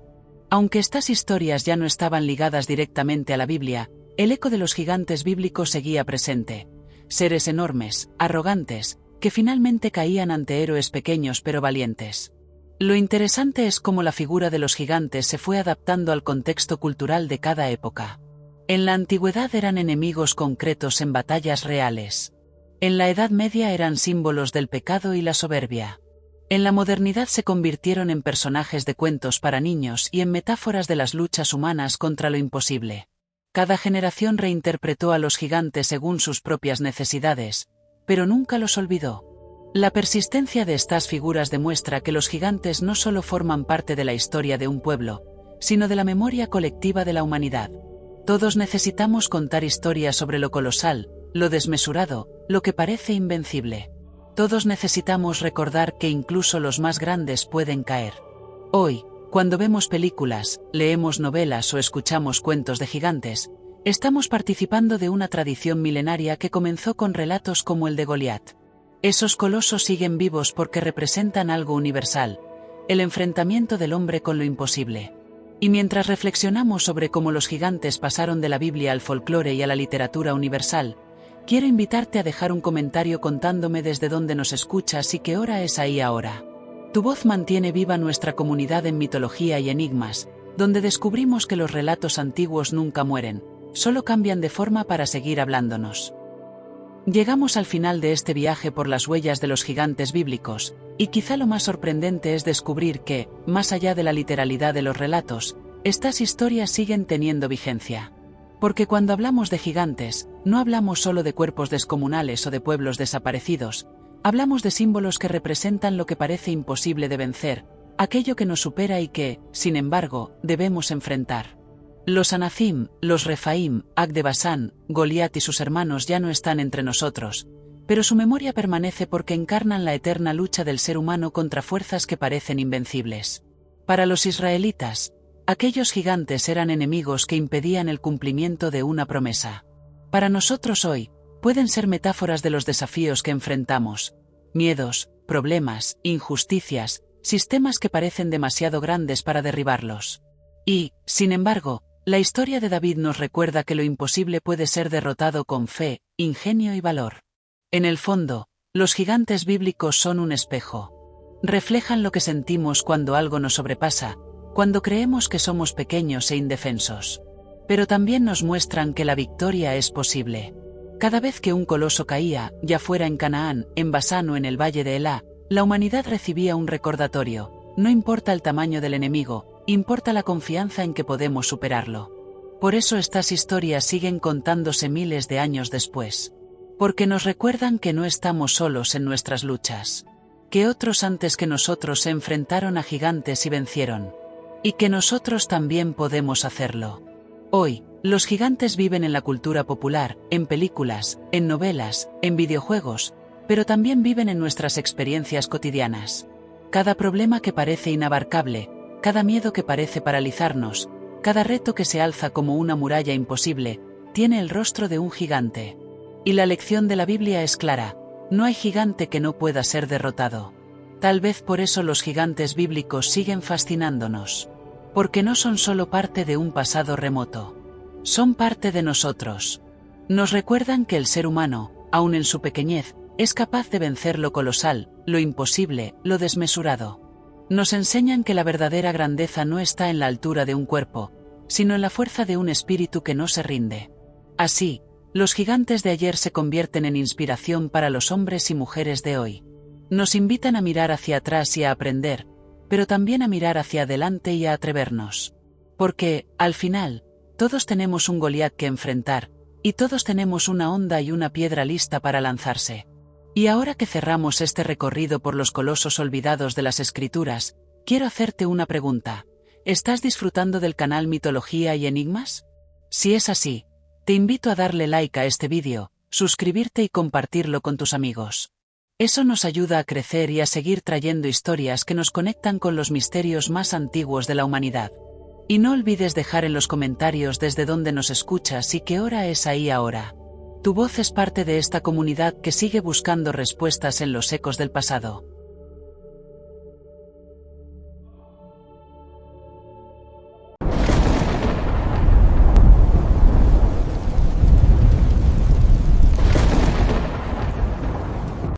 Aunque estas historias ya no estaban ligadas directamente a la Biblia, el eco de los gigantes bíblicos seguía presente. Seres enormes, arrogantes, que finalmente caían ante héroes pequeños pero valientes. Lo interesante es cómo la figura de los gigantes se fue adaptando al contexto cultural de cada época. En la antigüedad eran enemigos concretos en batallas reales. En la Edad Media eran símbolos del pecado y la soberbia. En la modernidad se convirtieron en personajes de cuentos para niños y en metáforas de las luchas humanas contra lo imposible. Cada generación reinterpretó a los gigantes según sus propias necesidades, pero nunca los olvidó. La persistencia de estas figuras demuestra que los gigantes no solo forman parte de la historia de un pueblo, sino de la memoria colectiva de la humanidad. Todos necesitamos contar historias sobre lo colosal, lo desmesurado, lo que parece invencible. Todos necesitamos recordar que incluso los más grandes pueden caer. Hoy, cuando vemos películas, leemos novelas o escuchamos cuentos de gigantes, estamos participando de una tradición milenaria que comenzó con relatos como el de Goliat. Esos colosos siguen vivos porque representan algo universal, el enfrentamiento del hombre con lo imposible. Y mientras reflexionamos sobre cómo los gigantes pasaron de la Biblia al folclore y a la literatura universal, quiero invitarte a dejar un comentario contándome desde dónde nos escuchas y qué hora es ahí ahora. Tu voz mantiene viva nuestra comunidad en mitología y enigmas, donde descubrimos que los relatos antiguos nunca mueren, solo cambian de forma para seguir hablándonos. Llegamos al final de este viaje por las huellas de los gigantes bíblicos, y quizá lo más sorprendente es descubrir que, más allá de la literalidad de los relatos, estas historias siguen teniendo vigencia. Porque cuando hablamos de gigantes, no hablamos solo de cuerpos descomunales o de pueblos desaparecidos, hablamos de símbolos que representan lo que parece imposible de vencer, aquello que nos supera y que, sin embargo, debemos enfrentar. Los Anacim, los Refaim, Ag de Basán, Goliat y sus hermanos ya no están entre nosotros, pero su memoria permanece porque encarnan la eterna lucha del ser humano contra fuerzas que parecen invencibles. Para los israelitas, aquellos gigantes eran enemigos que impedían el cumplimiento de una promesa. Para nosotros hoy, pueden ser metáforas de los desafíos que enfrentamos: miedos, problemas, injusticias, sistemas que parecen demasiado grandes para derribarlos. Y, sin embargo, la historia de David nos recuerda que lo imposible puede ser derrotado con fe, ingenio y valor. En el fondo, los gigantes bíblicos son un espejo. Reflejan lo que sentimos cuando algo nos sobrepasa, cuando creemos que somos pequeños e indefensos. Pero también nos muestran que la victoria es posible. Cada vez que un coloso caía, ya fuera en Canaán, en Basán o en el valle de Elá, la humanidad recibía un recordatorio: no importa el tamaño del enemigo, importa la confianza en que podemos superarlo. Por eso estas historias siguen contándose miles de años después. Porque nos recuerdan que no estamos solos en nuestras luchas. Que otros antes que nosotros se enfrentaron a gigantes y vencieron. Y que nosotros también podemos hacerlo. Hoy, los gigantes viven en la cultura popular, en películas, en novelas, en videojuegos, pero también viven en nuestras experiencias cotidianas. Cada problema que parece inabarcable, cada miedo que parece paralizarnos, cada reto que se alza como una muralla imposible, tiene el rostro de un gigante. Y la lección de la Biblia es clara: no hay gigante que no pueda ser derrotado. Tal vez por eso los gigantes bíblicos siguen fascinándonos. Porque no son solo parte de un pasado remoto. Son parte de nosotros. Nos recuerdan que el ser humano, aun en su pequeñez, es capaz de vencer lo colosal, lo imposible, lo desmesurado. Nos enseñan que la verdadera grandeza no está en la altura de un cuerpo, sino en la fuerza de un espíritu que no se rinde. Así, los gigantes de ayer se convierten en inspiración para los hombres y mujeres de hoy. Nos invitan a mirar hacia atrás y a aprender, pero también a mirar hacia adelante y a atrevernos. Porque, al final, todos tenemos un Goliat que enfrentar, y todos tenemos una honda y una piedra lista para lanzarse. Y ahora que cerramos este recorrido por los colosos olvidados de las Escrituras, quiero hacerte una pregunta. ¿Estás disfrutando del canal Mitología y Enigmas? Si es así, te invito a darle like a este vídeo, suscribirte y compartirlo con tus amigos. Eso nos ayuda a crecer y a seguir trayendo historias que nos conectan con los misterios más antiguos de la humanidad. Y no olvides dejar en los comentarios desde dónde nos escuchas y qué hora es ahí ahora. Tu voz es parte de esta comunidad que sigue buscando respuestas en los ecos del pasado.